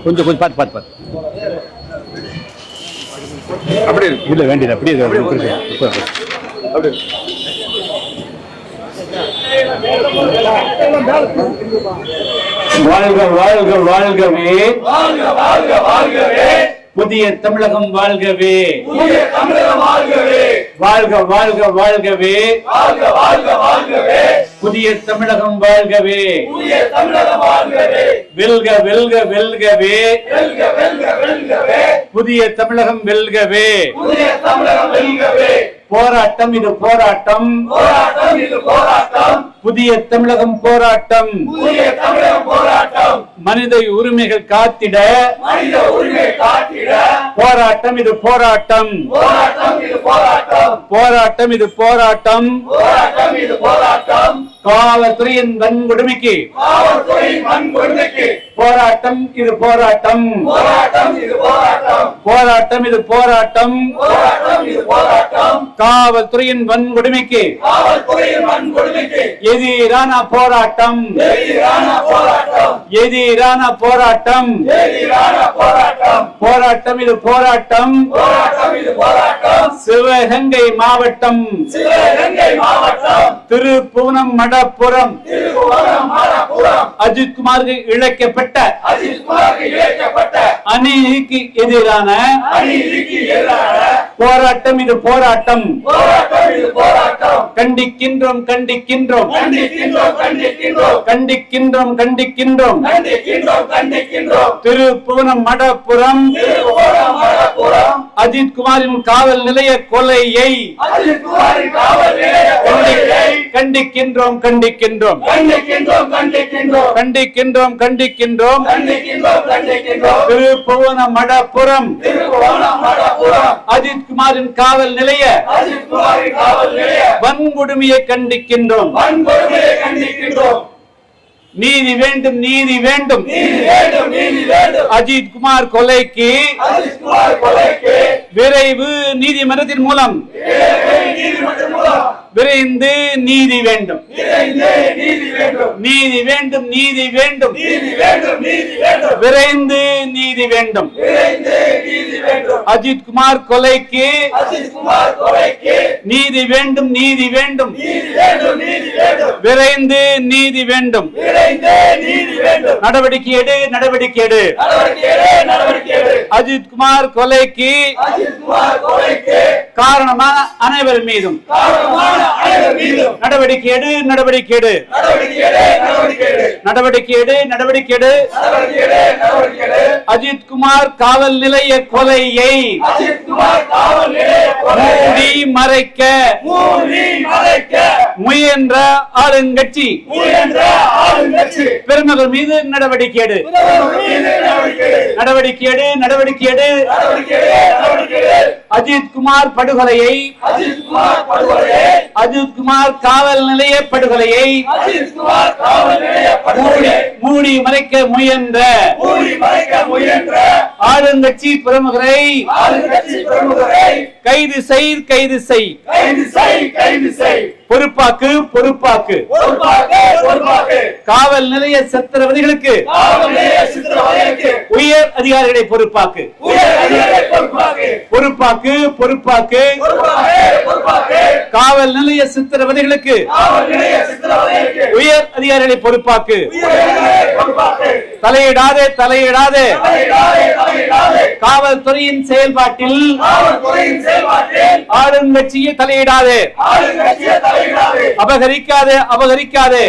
கொஞ்சம் கொஞ்சம் பார்த்து பார்த்து பார்த்து அப்படி இல்லை வேண்டியது அப்படியே அப்படி வாழ்க வாழ்க வாழ்கவே புதிய தமிழகம் வாழ்கவே வாழ்க வாழ்க வாழ்கவே புதிய தமிழகம் வாழ்கவே வெல்க வெல்க வெல்கவே புதிய தமிழகம் வெல்கவே போராட்டம் இது போராட்டம் புதிய தமிழகம் போராட்டம் மனித உரிமைகள் காத்திட போராட்டம் இது போராட்டம் போராட்டம் இது போராட்டம் காவல்துறையின் வன்கொடுமைக்கு போராட்டம் இது போராட்டம் போராட்டம் இது போராட்டம் காவல்துறையின் வன்கொடுமைக்கு எதிரான போராட்டம் எதிரான போராட்டம் போராட்டம் இது போராட்டம் சிவகங்கை மாவட்டம் திருப்புவனம் மடப்புறம் அஜித்குமாருக்கு இழைக்கப்பட்ட அநீதிக்கு எதிரான போராட்டம் இது போராட்டம் கண்டிக்கின்றோம் கண்டிக்கின்றோம் கண்டிக்கின்றோம் கண்டிக்கின்றோம் திருப்புவனம் மடப்புறம் அஜித்குமாரின் காவல் நிலைய கொலையை கண்டிக்கின்றோம் கண்டிக்கின்றோம் கண்டிக்கின்றோம் கண்டிக்கின்றோம் திருப்புவனம் மடப்புறம் அஜித்குமாரின் காவல் நிலைய வன்கொடுமையை கண்டிக்கின்றோம் நீதி வேண்டும் நீதி வேண்டும் அஜித்குமார் கொலைக்கு விரைவு நீதிமன்றத்தின் மூலம் விரைந்து நீதி வேண்டும் நீதி வேண்டும் நீதி வேண்டும் விரைந்து நீதி வேண்டும் அஜித்குமார் கொலைக்கு நீதி வேண்டும் நீதி வேண்டும் விரைந்து நீதி வேண்டும் நடவடிக்கை எடு நடவடிக்கை எடு அஜித்குமார் கொலைக்கு காரணமான அனைவர் மீதும் நடவடிக்கை எடு நடவடிக்கை எடு நடவடிக்கை எடு நடவடிக்கை எடு அஜித்குமார் காவல் நிலைய கொலையை மூடி மறைக்க முயன்ற ஆளுங்கட்சி பெருமகள் மீது நடவடிக்கை எடு நடவடிக்கை எடு நடவடிக்கை எடு அஜித்குமார் படுகொலையை அஜித்குமார் காவல் நிலைய படுகொலையை மூடி மறைக்க முயன்ற ஆளுங்கட்சி பிரமுகரை கைது செய் கைது செய் பொறுப்பாக்கு பொறுப்பாக்கு காவல் நிலைய சித்திரவதைகளுக்கு உயர் அதிகாரிகளை பொறுப்பாக்கு பொறுப்பாக்கு பொறுப்பாக்கு காவல் நிலைய சித்திரவதைகளுக்கு உயர் அதிகாரிகளை பொறுப்பாக்கு. தலையிடாதே தலையிடாதே காவல்துறையின் செயல்பாட்டில் ஆளுங்கட்சியை தலையிடாதே, அபகரிக்காதே அபகரிக்காதே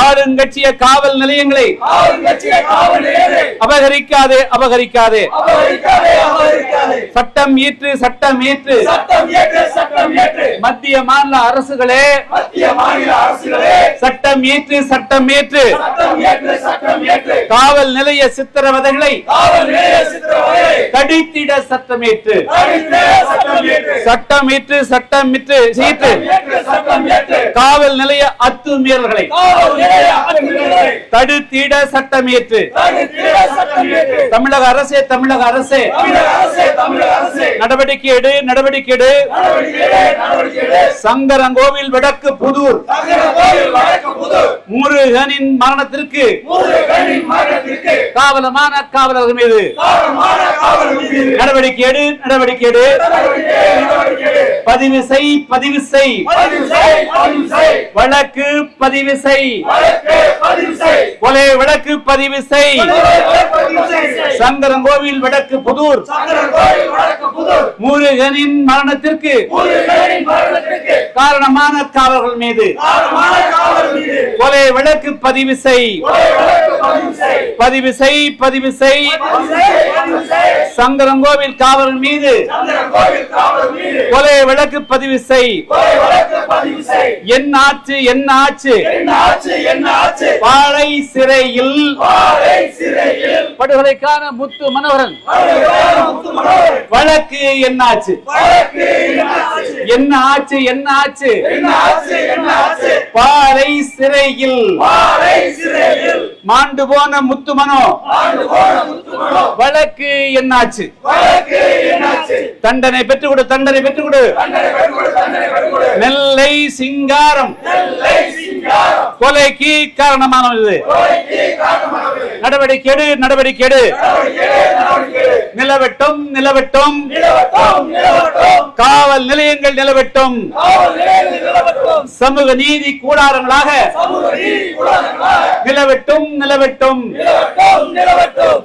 ஆளுங்கட்சிய காவல் நிலையங்களை அபகரிக்காதே அபகரிக்காதே. சட்டம் இயற்று சட்டம் இயற்று மத்திய மாநில அரசுகளே சட்டம் இயற்று சட்டம் இயற்று காவல் நிலைய சித்திரவதைகளை தடுத்திட சட்டமேற்று சட்டமேற்று சட்டமிட்டு சீற்று காவல் நிலைய அத்துமீறல்களை தடுத்திட சட்டமேற்று தமிழக அரசே தமிழக அரசே நடவடிக்கை எடு நடவடிக்கை எடு. சங்கரங்கோவில் வடக்கு புதூர் முருகனின் மரணத்திற்கு காவலமான காவலர்கள் மீது நடவடிக்கை எடு நடவடிக்கை எடு. பதிவு செய் பதிவு செய் வழக்கு பதிவு செய் கொலை வழக்கு பதிவு செய். சங்கரங்கோவில் வடக்கு புதூர் முருகனின் மரணத்திற்கு காரணமான காவலர்கள் மீது கொலை வழக்கு பதிவு செய் பதிவு செய் பதிவு செய். சங்கரங்கோவில் காவலர் மீது கொலை வழக்கு பதிவு செய். என்னாச்சு என்னாச்சு பாளை சிறையில் படுகொலைக்கான முத்து மனோகரன் வழக்கு என்னாச்சு என்னாச்சு என்னாச்சு பாளை சிறையில் மாண்டு போன முத்து மனோ வழக்கு என்னாச்சு? தண்டனை பெற்றுக் கொடு தண்டனை பெற்றுக் கொடு. நெல்லை சிங்காரம் கொலைக்கு காரணமானது. நடவடிக்கை எடு நடவடிக்கை எடு. நிலவட்டும் நிலவட்டும் காவல் நிலையங்கள் நிலவட்டும். சமூக நீதி கூடாரங்களாக நிலவட்டும் நிலவட்டும்.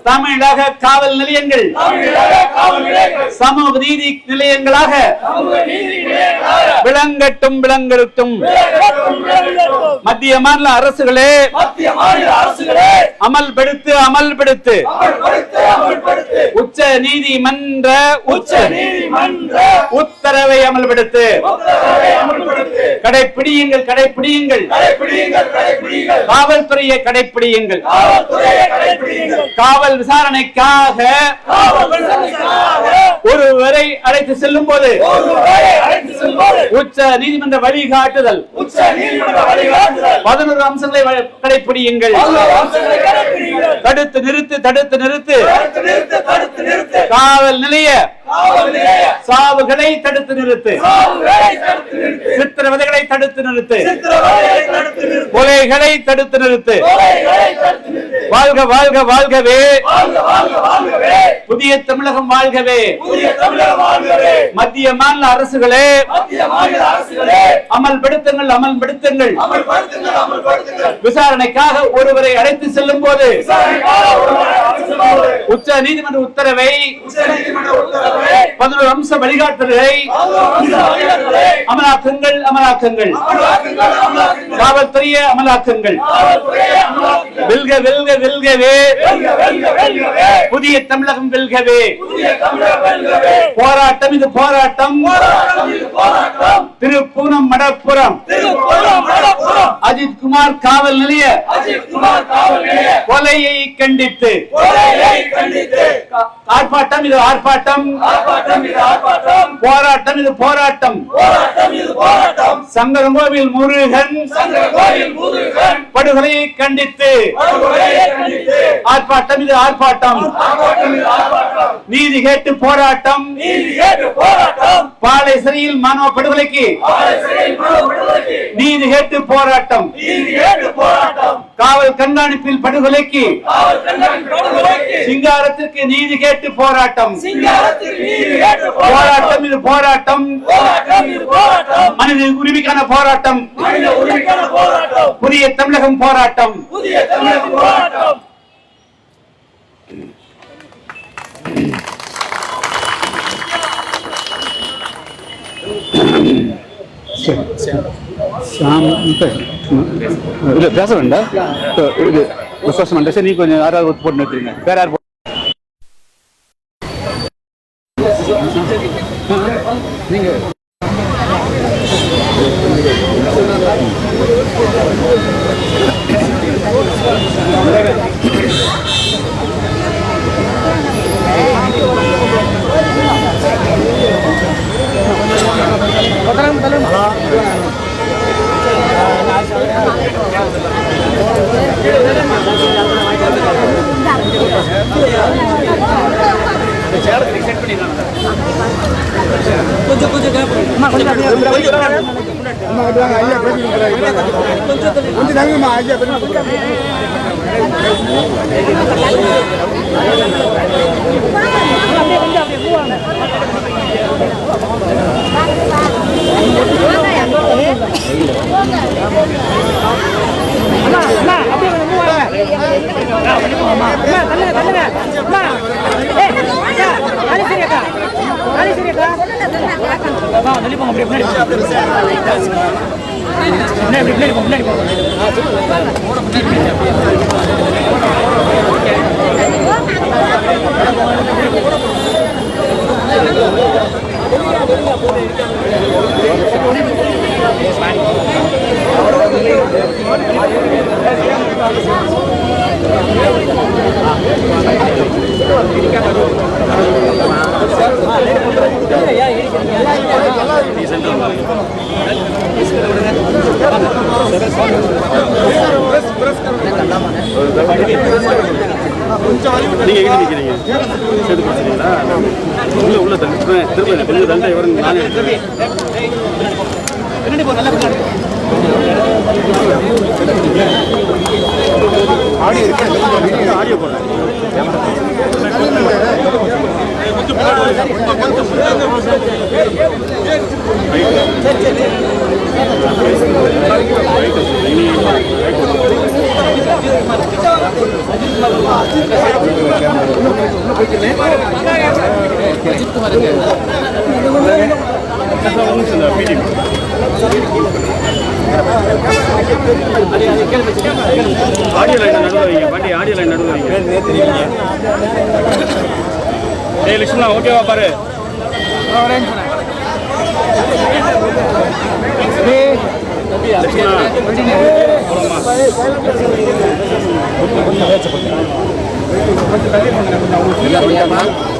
தமிழக காவல் நிலையங்கள் சமூக நீதி நிலையங்களாக விளங்கட்டும் விளங்கட்டும். மத்திய மாநில அரசுகளே அமல்படுத்து அமல்படுத்து. உச்ச நீதிமன்ற உத்தரவை அமல்படுத்து. கடைப்பிடியுங்கள் கடைப்பிடியுங்கள் காவல்துறையை கடைப்பிடியுங்கள். காவல் விசாரணைக்காக ஒருவரை அழைத்து செல்லும் போது உச்ச நீதிமன்ற வழிகாட்டுதல் 11 அம்சங்களை கடைப்பிடியுங்கள். தடுத்து நிறுத்து தடுத்து நிறுத்து. காவல் நிலைய சாவுகளை தடுத்து நிறுத்து. சித்திரவதைகளை தடுத்து நிறுத்து. கொலைகளை தடுத்து நிறுத்து. வாழ்க வாழ்க வாழ்கவே புதிய தமிழகம் வாழ்கவே. மத்திய மாநில அரசுகளே அமல்படுத்துங்கள் அமல்படுத்துங்கள். விசாரணைக்காக ஒருவரை அழைத்து செல்லும் போது உச்ச நீதிமன்ற உத்தரவை 11 அம்ச வழிகாட்டுதலை அமலாக்குங்கள் அமலாக்குங்கள். காவல்துறையை அமலாக்குங்கள். வெல்க வெல்க வெல்கவே புதிய தமிழகம் வெல்கவே. போராட்டம் இது போராட்டம். திருப்பூனம் மடப்புறம் அஜித் குமார் காவல் நிலைய கொலையை கண்டித்து ஆர்ப்பாட்டம் இது ஆர்ப்பாட்டம். போராட்டம் இது போராட்டம். சங்கரங்கோவில் முருகன் படுகொலையை கண்டித்து ஆர்ப்பாட்டம் இது ஆர்ப்பாட்டம். நீதி கேட்டு போராட்டம். பாளை சிறையில் மாணவ படுகொலைக்கு நீதி கேட்டு போராட்டம். காவல் கண்காணிப்பில் படுகொலைக்கு சிங்காரத்திற்கு நீதி கேட்டு போராட்டம். போராட்டம் இது இது போராட்டம், மனித உரிமைக்கான போராட்டம், புதிய தமிழகம் போராட்டம். பேச வேண்டாம், நீ கொஞ்சம் யாராவது போட்டு நிறுத்துறீங்க. வேற யார் நீங்க நீங்க எங்க நிக்கிறீங்க? சேர்த்து பேசுறீங்களா? உள்ள திரும்ப கொஞ்சம் தண்டை வரும். நானே ஆடியோ போடுறேன். ஆடியோ லைன் நடுவீங்க, பாண்டி ஆடியோ லைன் நடுவீங்க. ஏய் லட்சுமணா, ஓகேவா பாரு.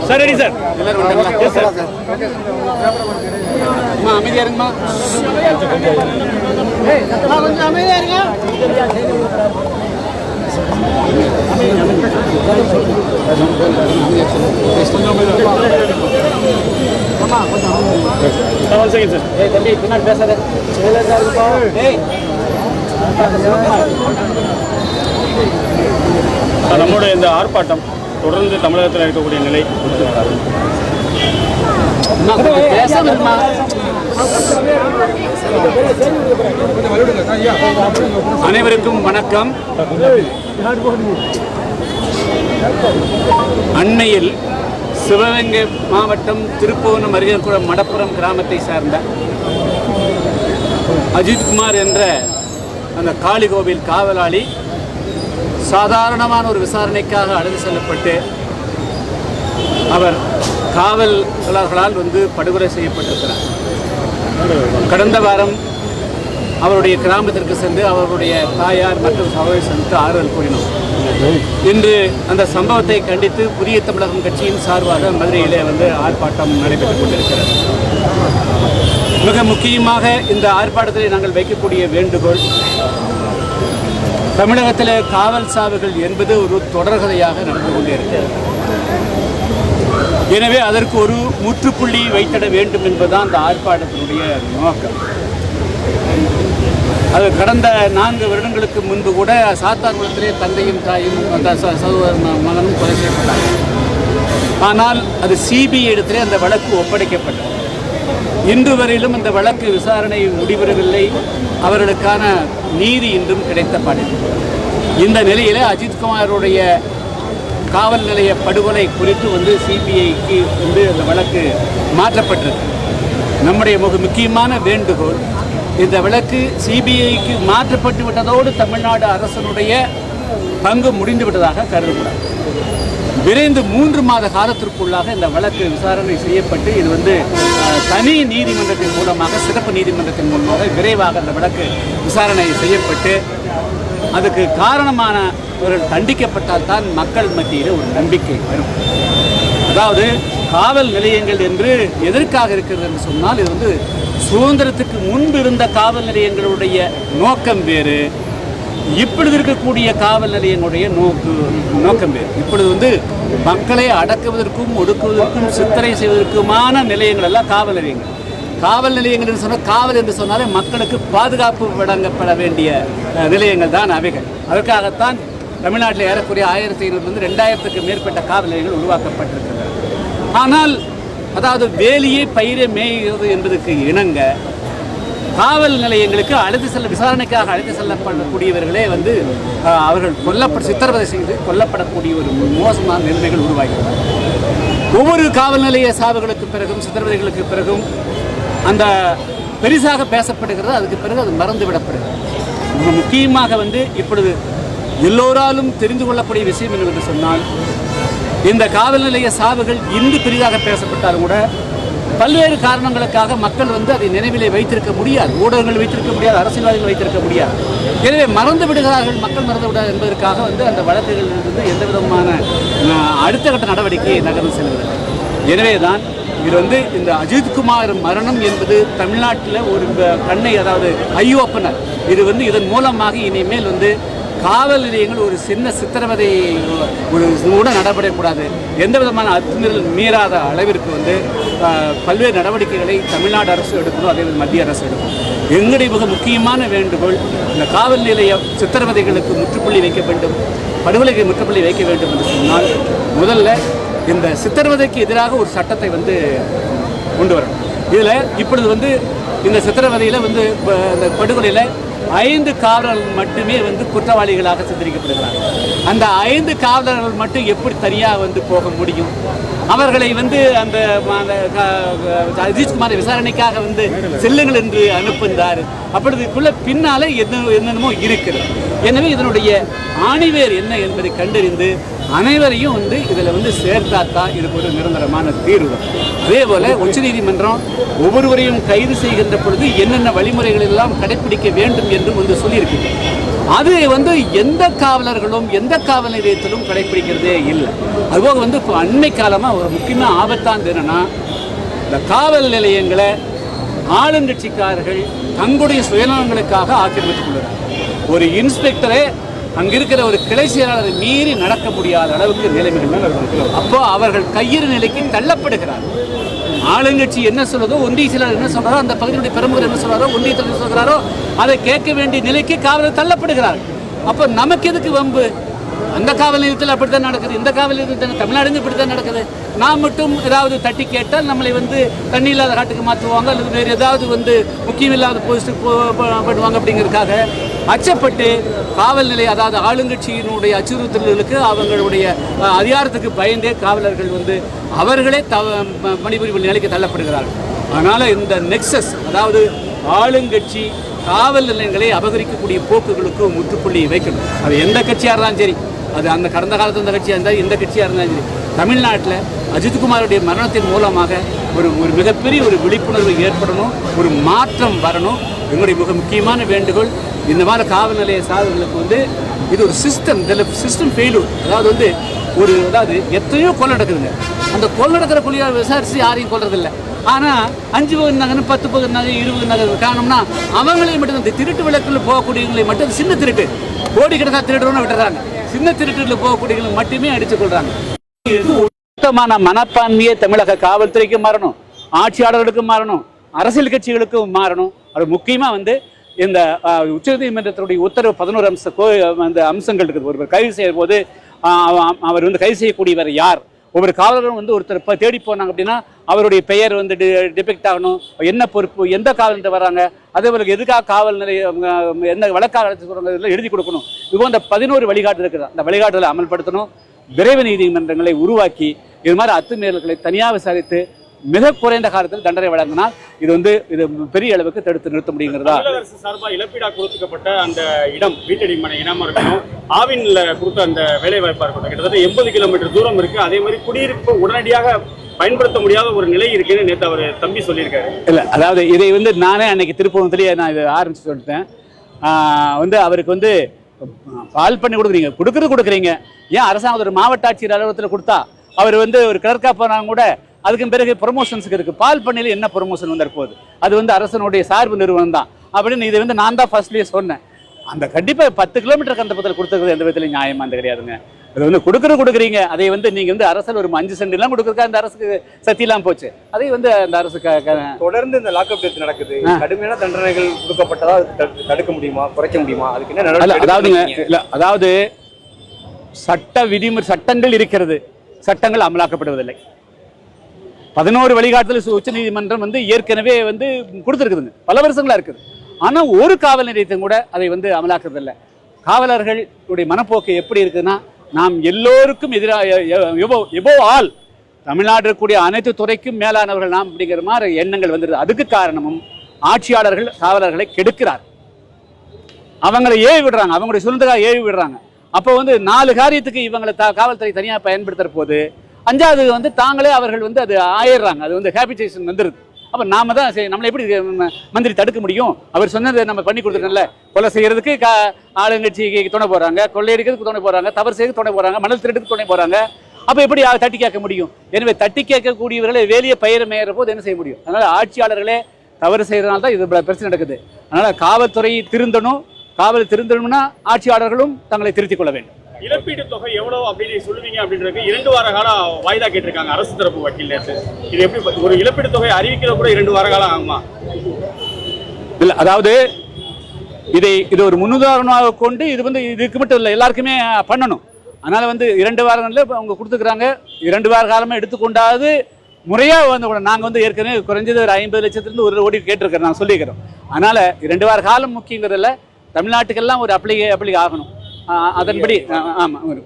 Sir ready sir. அமைதியா இருங்கம்மா, கொஞ்சம் அமைதியா இருங்க. பின்னாடி பேசாத. நம்முடைய இந்த ஆர்ப்பாட்டம் தொடர்ந்து தமிழகத்தில் இருக்கக்கூடிய நிலை அனைவருக்கும் வணக்கம். அண்மையில் சிவகங்கை மாவட்டம் திருப்புவனம் அருகே மடப்புரம் கிராமத்தை சார்ந்த அஜித்குமார் என்ற அந்த காளி கோவில் காவலாளி சாதாரணமான ஒரு விசாரணைக்காக அழைத்து செல்லப்பட்டு அவர் காவலர்களால் படுகொலை செய்யப்பட்டிருக்கிறார். கடந்த வாரம் அவருடைய கிராமத்திற்கு சென்று அவருடைய தாயார் மற்றும் சகோதரி சந்தித்து ஆறுதல் கூறினோம். இன்று அந்த சம்பவத்தை கண்டித்து புதிய தமிழகம் கட்சியின் சார்பாக மதுரையிலே ஆர்ப்பாட்டம் நடைபெற்றுக் கொண்டிருக்கிறது. மிக முக்கியமாக இந்த ஆர்ப்பாட்டத்தில் நாங்கள் வைக்கக்கூடிய வேண்டுகோள், தமிழகத்தில் காவல் சாவுகள் என்பது ஒரு தொடர்கதையாக நடந்து கொண்டே இருக்கிறது. எனவே அதற்கு ஒரு முற்றுப்புள்ளி வைத்திட வேண்டும் என்பதுதான் அந்த ஆர்ப்பாட்டத்தினுடைய நோக்கம். அது கடந்த 4 வருடங்களுக்கு முன்பு கூட சாத்தான்குளத்திலே தந்தையும் தாயும் சகோதர மகனும் கொலை செய்யப்பட்டார்கள். ஆனால் அது சிபிஐ இடத்திலே அந்த வழக்கு ஒப்படைக்கப்பட்டது. இன்று வரையிலும் இந்த வழக்கு விசாரணை முடிவெறவில்லை. அவர்களுக்கான நீதி இன்றும் கிடைத்தப்படவில்லை. இந்த நிலையில் அஜித்குமாருடைய காவல் நிலைய படுகொலை குறித்து சிபிஐக்கு அந்த வழக்கு மாற்றப்பட்டிருக்கு. நம்முடைய முக்கியமான வேண்டுகோள், இந்த வழக்கு சிபிஐக்கு மாற்றப்பட்டு விட்டதோடு தமிழ்நாடு அரசனுடைய பங்கு முடிந்து விட்டதாக கருதக்கூடாது. விரைந்து 3 மாத காலத்திற்குள்ளாக இந்த வழக்கு விசாரணை செய்யப்பட்டு இது தனி நீதிமன்றத்தின் மூலமாக, சிறப்பு நீதிமன்றத்தின் மூலமாக விரைவாக அந்த வழக்கு விசாரணை செய்யப்பட்டு அதுக்கு காரணமானவர்கள் தண்டிக்கப்பட்டால் தான் மக்கள் மத்தியில் ஒரு நம்பிக்கை வரும். அதாவது காவல் நிலையங்கள் என்று எதற்காக இருக்கிறது என்று சொன்னால், இது சுதந்திரத்துக்கு முன்பு இருந்த காவல் நிலையங்களுடைய நோக்கம் வேறு, இப்பொழுது இருக்கக்கூடிய காவல் நிலையங்களுடைய நோக்கம் வேறு. இப்பொழுது மக்களை அடக்குவதற்கும் ஒடுக்குவதற்கும் சித்தரை செய்வதற்குமான நிலையங்கள் எல்லாம் காவல் நிலையங்கள். காவல் நிலையங்கள் என்று சொன்னால், காவல் என்று சொன்னாலே மக்களுக்கு பாதுகாப்பு வழங்கப்பட வேண்டிய நிலையங்கள் தான் அவைகள். அதற்காகத்தான் தமிழ்நாட்டில் ஏறக்குறைய 1500 2000க்கு மேற்பட்ட காவல் நிலையங்கள் உருவாக்கப்பட்டிருக்கின்றன. ஆனால் அதாவது வேலியை பயிரை மேய்கிறது என்பதற்கு இணங்க காவல் நிலையங்களுக்கு விசாரணைக்காக அழைத்து செல்லப்படக்கூடியவர்களே அவர்கள் சித்திரவதை செய்து கொல்லப்படக்கூடிய ஒரு மோசமான நிலைமைகள் உருவாகிறது. ஒவ்வொரு காவல் நிலைய சாவுகளுக்கு பிறகும் சித்திரவதைகளுக்கு பிறகும் அந்த பெரிசாக பேசப்படுகிறது. அதுக்கு பிறகு அது மறந்து விடப்படுகிறது. முக்கியமாக இப்பொழுது எல்லோராலும் தெரிந்து கொள்ளக்கூடிய விஷயம் என்னவென்று சொன்னால், இந்த காவல் நிலைய சாவுகள் இன்று பெரிதாக பேசப்பட்டாலும் கூட பல்வேறு காரணங்களுக்காக மக்கள் அதை நினைவிலே வைத்திருக்க முடியாது, ஊடகங்கள் வைத்திருக்க முடியாது, அரசியல்வாதிகள் வைத்திருக்க முடியாது. எனவே மறந்து விடுகிறார்கள், மக்கள் மறந்து விடாது என்பதற்காக அந்த வழக்குகளிலிருந்து எந்த விதமான அடுத்த கட்ட நடவடிக்கையை நகர்ந்து செல்கிறது. எனவே தான் இது இந்த அஜித்குமார் மரணம் என்பது தமிழ்நாட்டில் ஒரு கண்ணை, அதாவது ஐ ஓப்பனர். இது இதன் மூலமாக இனிமேல் காவல் நிலையங்கள் ஒரு சின்ன சித்திரவதை கூட நடைபெறக்கூடாது. எந்த விதமான அத்துமீறல் மீறாத அளவிற்கு பல்வேறு நடவடிக்கைகளை தமிழ்நாடு அரசு எடுக்கணும், அதே மத்திய அரசு எடுக்கணும். எங்களுடைய மிக முக்கியமான வேண்டுகோள், இந்த காவல் நிலைய சித்திரவதைகளுக்கு முற்றுப்புள்ளி வைக்க வேண்டும், படுகொலைக்கு முற்றுப்புள்ளி வைக்க வேண்டும் என்று சொன்னால், முதல்ல இந்த சித்திரவதைக்கு எதிராக ஒரு சட்டத்தை கொண்டு வரணும். இதில் இப்பொழுது இந்த சித்திரவதையில் இந்த படுகொலையில் 5 காவலர்கள் மட்டுமே குற்றவாளிகளாக சித்தரிக்கப்படுகிறார்கள். அந்த 5 காவலர்கள் மட்டும் எப்படி தனியாக போக முடியும்? அவர்களை அந்த அஜித்குமார் விசாரணைக்காக செல்லுங்கள் என்று அனுப்புகிறார். அப்பொழுதுக்குள்ள பின்னாலே என்னென்னமோ இருக்கிறது. எனவே இதனுடைய ஆணிவேர் என்ன என்பதை கண்டறிந்து அனைவரையும் இதில் சேர்த்தாத்தான் இதுக்கு ஒரு நிரந்தரமான தீர்வு. அதே போல உச்சநீதிமன்றம் ஒவ்வொருவரையும் கைது செய்கின்ற பொழுது என்னென்ன வழிமுறைகள் எல்லாம் கடைபிடிக்க வேண்டும் என்று சொல்லியிருக்கு. அது எந்த காவலர்களும் எந்த காவல் நிலையத்திலும் கடைபிடிக்கிறதே இல்லை. அதுபோக இப்போ அண்மை காலமாக ஒரு முக்கியமான ஆபத்தானது என்னன்னா, இந்த காவல் நிலையங்களை ஆளுங்கட்சிக்காரர்கள் தங்களுடைய சுயநலங்களுக்காக ஆக்கிரமித்துக் கொள்கிறார். ஒரு இன்ஸ்பெக்டரே அங்கிருக்கிற ஒரு கிளை செயலாளரை மீறி நடக்க முடியாத அளவுக்கு நிலைமைகள். அப்போ அவர்கள் கையிறு நிலைக்கு தள்ளப்படுகிறார்கள். ஆளுங்கட்சி என்ன சொல்றதோ, ஒன்றிய செயலாளர் என்ன சொல்றாரோ, அந்த பகுதியுடைய பிரமுகர் என்ன சொல்றாரோ, ஒன்றிய தலைவர் சொல்கிறாரோ அதை கேட்க வேண்டிய நிலைக்கு காவலர் தள்ளப்படுகிறார்கள். அப்போ நமக்கு எதுக்கு வம்பு? அந்த காவல் நிலையத்தில் அப்படித்தான் நடக்குது, இந்த காவல் நிலையத்தில் தமிழ்நாடு இப்படித்தான் நடக்குது. நான் மட்டும் ஏதாவது தட்டி கேட்டால் நம்மளை தண்ணி இல்லாத காட்டுக்கு மாற்றுவாங்க, அல்லது வேறு ஏதாவது முக்கியம் இல்லாத போஸ்ட்டுக்கு பண்ணுவாங்க. அப்படிங்கிறதுக்காக அச்சப்பட்டு காவல் நிலையம், அதாவது ஆளுங்கட்சியினுடைய அச்சுறுத்தல்களுக்கு அவங்களுடைய அதிகாரத்துக்கு பயந்தே காவலர்கள் அவர்களே பணிபுரிவு நிலைக்கு தள்ளப்படுகிறார்கள். அதனால் இந்த நெக்ஸஸ், அதாவது ஆளுங்கட்சி காவல் நிலையங்களை அபகரிக்கக்கூடிய போக்குகளுக்கு முற்றுப்புள்ளி வைக்கணும். அது எந்த கட்சியாக இருந்தாலும் சரி, அது அந்த கடந்த காலத்தில் இந்த கட்சியாக இருந்தால் எந்த கட்சியாக இருந்தாலும் சரி, தமிழ்நாட்டில் அஜித்குமாருடைய மரணத்தின் மூலமாக ஒரு மிகப்பெரிய ஒரு விழிப்புணர்வு ஏற்படணும், ஒரு மாற்றம் வரணும். எங்களுடைய மிக முக்கியமான வேண்டுகோள், இந்த மாதிரி காவல் நிலைய சாதனைகளுக்கு இது ஒரு சிஸ்டம் ஃபெயிலூர். அதாவது அதாவது எத்தனையோ கொலை நடக்குதுங்க. அந்த கொலை நடக்கிற கொலையை விசாரித்து யாரையும் கொள்றதில்லை. ஆனால் 5 பகுதி நகர், 10 பகுதி நகர், 20 நகர் காரணம்னா அவங்களையும் மட்டும் இந்த திருட்டு விளக்கில் போகக்கூடியவங்களை மட்டும், சின்ன திருட்டு கோடிக்கணக்காக திருடுறோன்னு விட்டுறாங்க, சின்ன திருட்டுகளில் போகக்கூடியவங்களை மட்டுமே அடித்துக் கொள்றாங்க. சுத்தமான மனப்பான்மையை தமிழக காவல்துறைக்கு மாறணும், ஆட்சியாளர்களுக்கும் மாறணும், அரசியல் கட்சிகளுக்கும் மாறணும். அது முக்கியமாக இந்த உச்சநீதிமன்றத்தினுடைய உத்தரவு 11 அந்த அம்சங்கள் இருக்குது. ஒருவர் கைது செய்யும் போது அவர் கைது செய்யக்கூடியவர் யார், ஒவ்வொரு காவலரும் வந்து ஒருத்தர் தேடி போனாங்க அப்படின்னா அவருடைய பெயர் வந்து டிபெக்ட் ஆகணும், என்ன பொறுப்பு, எந்த காவல் வராங்க, அதே போல எதுக்காக காவல் நிலையம் எந்த வழக்காக எழுதி கொடுக்கணும். இப்போ இந்த 11 வழிகாட்டு இருக்குது. அந்த வழிகாட்டுதலை அமல்படுத்தணும். விரைவு நீதிமன்றங்களை உருவாக்கி இது மாதிரி அத்துமீறல்களை தனியாக விசாரித்து மிக குறைந்த காலத்தில் தண்டனை வழங்கினால் இது பெரிய அளவுக்கு தடுத்து நிறுத்த முடியுங்கிறதா. அரசு சார்பாக இழப்பீடா கொடுக்கப்பட்ட அந்த இடம் வீட்டடி மனை இனமா இருக்கணும், ஆவின்ல கொடுத்த அந்த வேலை வாய்ப்பா இருக்கட்டும், கிட்டத்தட்ட 80 கிலோமீட்டர் தூரம் இருக்கு. அதே மாதிரி குடியிருப்பு உடனடியாக பயன்படுத்த முடியாத ஒரு நிலை இருக்குன்னு நேற்று அவர் தம்பி சொல்லியிருக்காரு. இல்லை, அதாவது இதை வந்து நானே அன்னைக்கு திருப்பூரத்திலேயே நான் இதை ஆரம்பிச்சு சொல்லிட்டேன். அவருக்கு பால் பண்ணி கொடுக்குறீங்க. ஏன் அரசாங்கம் ஒரு மாவட்ட ஆட்சியர் அலுவலகத்தில் கொடுத்தா அவர் ஒரு கிளர்க்கா போனாங்க கூட அதுக்கு பிறகு ப்ரொமோஷன்ஸுக்கு இருக்கு. பால் பண்ணையில் என்ன ப்ரொமோஷன் போகுது? அது அரசனுடைய சார்பு நிறுவனம் தான் அப்படின்னு இது நான் தான் ஃபர்ஸ்ட்லேயே சொன்னேன். அந்த கண்டிப்பாக 10 கிலோமீட்டர் கந்தப்பத்தில் கொடுத்துருக்குது எந்த விதத்தில் நியாயமா அந்த கிடையாதுங்க. அது கொடுக்குறீங்க. அதை நீங்கள் அரசு ஒரு 5 சென்ட்லாம் கொடுக்குறக்கா அந்த அரசுக்கு சத்தியெல்லாம் போச்சு. அதை அந்த அரசு தொடர்ந்து இந்த லாக்அப் டெத் நடக்குது. கடுமையான தண்டனைகள் கொடுக்கப்பட்டதா தடுக்க முடியுமா, குறைக்க முடியுமா? அதுக்கு என்ன? அதாவது சட்டங்கள் இருக்கிறது, சட்டங்கள் அமலாக்கப்படுவதில்லை. 11 வழிகாட்டுதல் உச்ச நீதிமன்றம் ஏற்கனவே கொடுத்துருக்குதுங்க, பல வருஷங்களா இருக்குது. ஆனா ஒரு காவல் நிலையத்தையும் கூட அதை அமலாக்குறது இல்லை. காவலர்களுடைய மனப்போக்கு எப்படி இருக்குதுன்னா, நாம் எல்லோருக்கும் எதிராக ஆல் தமிழ்நாடு இருக்கக்கூடிய அனைத்து துறைக்கும் மேலானவர்கள் நாம் அப்படிங்கிற மாதிரி எண்ணங்கள் வந்துடுது. அதுக்கு காரணமும் ஆட்சியாளர்கள் காவலர்களை கெடுக்கிறார், அவங்களை ஏவி விடுறாங்க, அவங்களுடைய சுதந்திரம் ஏவி விடுறாங்க. அப்போ 4 காரியத்துக்கு இவங்களை காவல்துறை தனியாக பயன்படுத்துற போது 5வது தாங்களே அவர்கள் அது ஆயிடுறாங்க. அது ஹேபிடேஷன் வந்துடுது. அப்போ நாம தான் நம்மளை எப்படி மந்திரி தடுக்க முடியும்? அவர் சொன்னதை நம்ம பண்ணி கொடுத்துட்டோம்ல. கொலை செய்யறதுக்கு ஆளுங்கட்சிக்கு துணை போறாங்க, கொள்ளையடிக்கிறதுக்கு துணை போறாங்க, தவறு செய்யறதுக்கு துணை போறாங்க, மணல் திருட்டுக்கு துணை போறாங்க. அப்போ எப்படி தட்டி கேட்க முடியும்? எனவே தட்டி கேட்கக்கூடியவர்களை வேலையை பயிர மேயற போது என்ன செய்ய முடியும்? அதனால ஆட்சியாளர்களே தவறு செய்யறதுனால தான் இது பிரச்சனை நடக்குது. அதனால காவல்துறை திருந்தணும்னா ஆட்சியாளர்களும் தங்களை திருத்திக் கொள்ள வேண்டும். இழப்பீடு தொகை எவ்வளவு அப்படின்னு சொல்லுவீங்க அப்படின்றது 2 வார காலம் வாய்தா கேட்டிருக்காங்க அரசு தரப்பு வக்கீல். இது எப்படி ஒரு இழப்பீடு தொகை அறிவிக்கிறது கூட 2 வார காலம் ஆகுமா? இல்ல, அதாவது இது ஒரு முன்னுதாரணமாக கொண்டு இதுக்கு மட்டும் இல்லை, எல்லாருக்குமே பண்ணணும். அதனால 2 வாரங்கள்ல அவங்க கொடுத்துக்கிறாங்க. 2 வார காலமா எடுத்துக்கொண்டாது முறையா நாங்க ஏற்கனவே குறைஞ்சது ஒரு 50 லட்சத்திலிருந்து 1 கோடி கேட்டிருக்கிறோம், நான் சொல்லிக்கிறோம். அதனால 2 வார காலம் முக்கியங்கிறதுல தமிழ்நாட்டுக்கெல்லாம் ஒரு அப்ளை ஆகணும். அதன்படி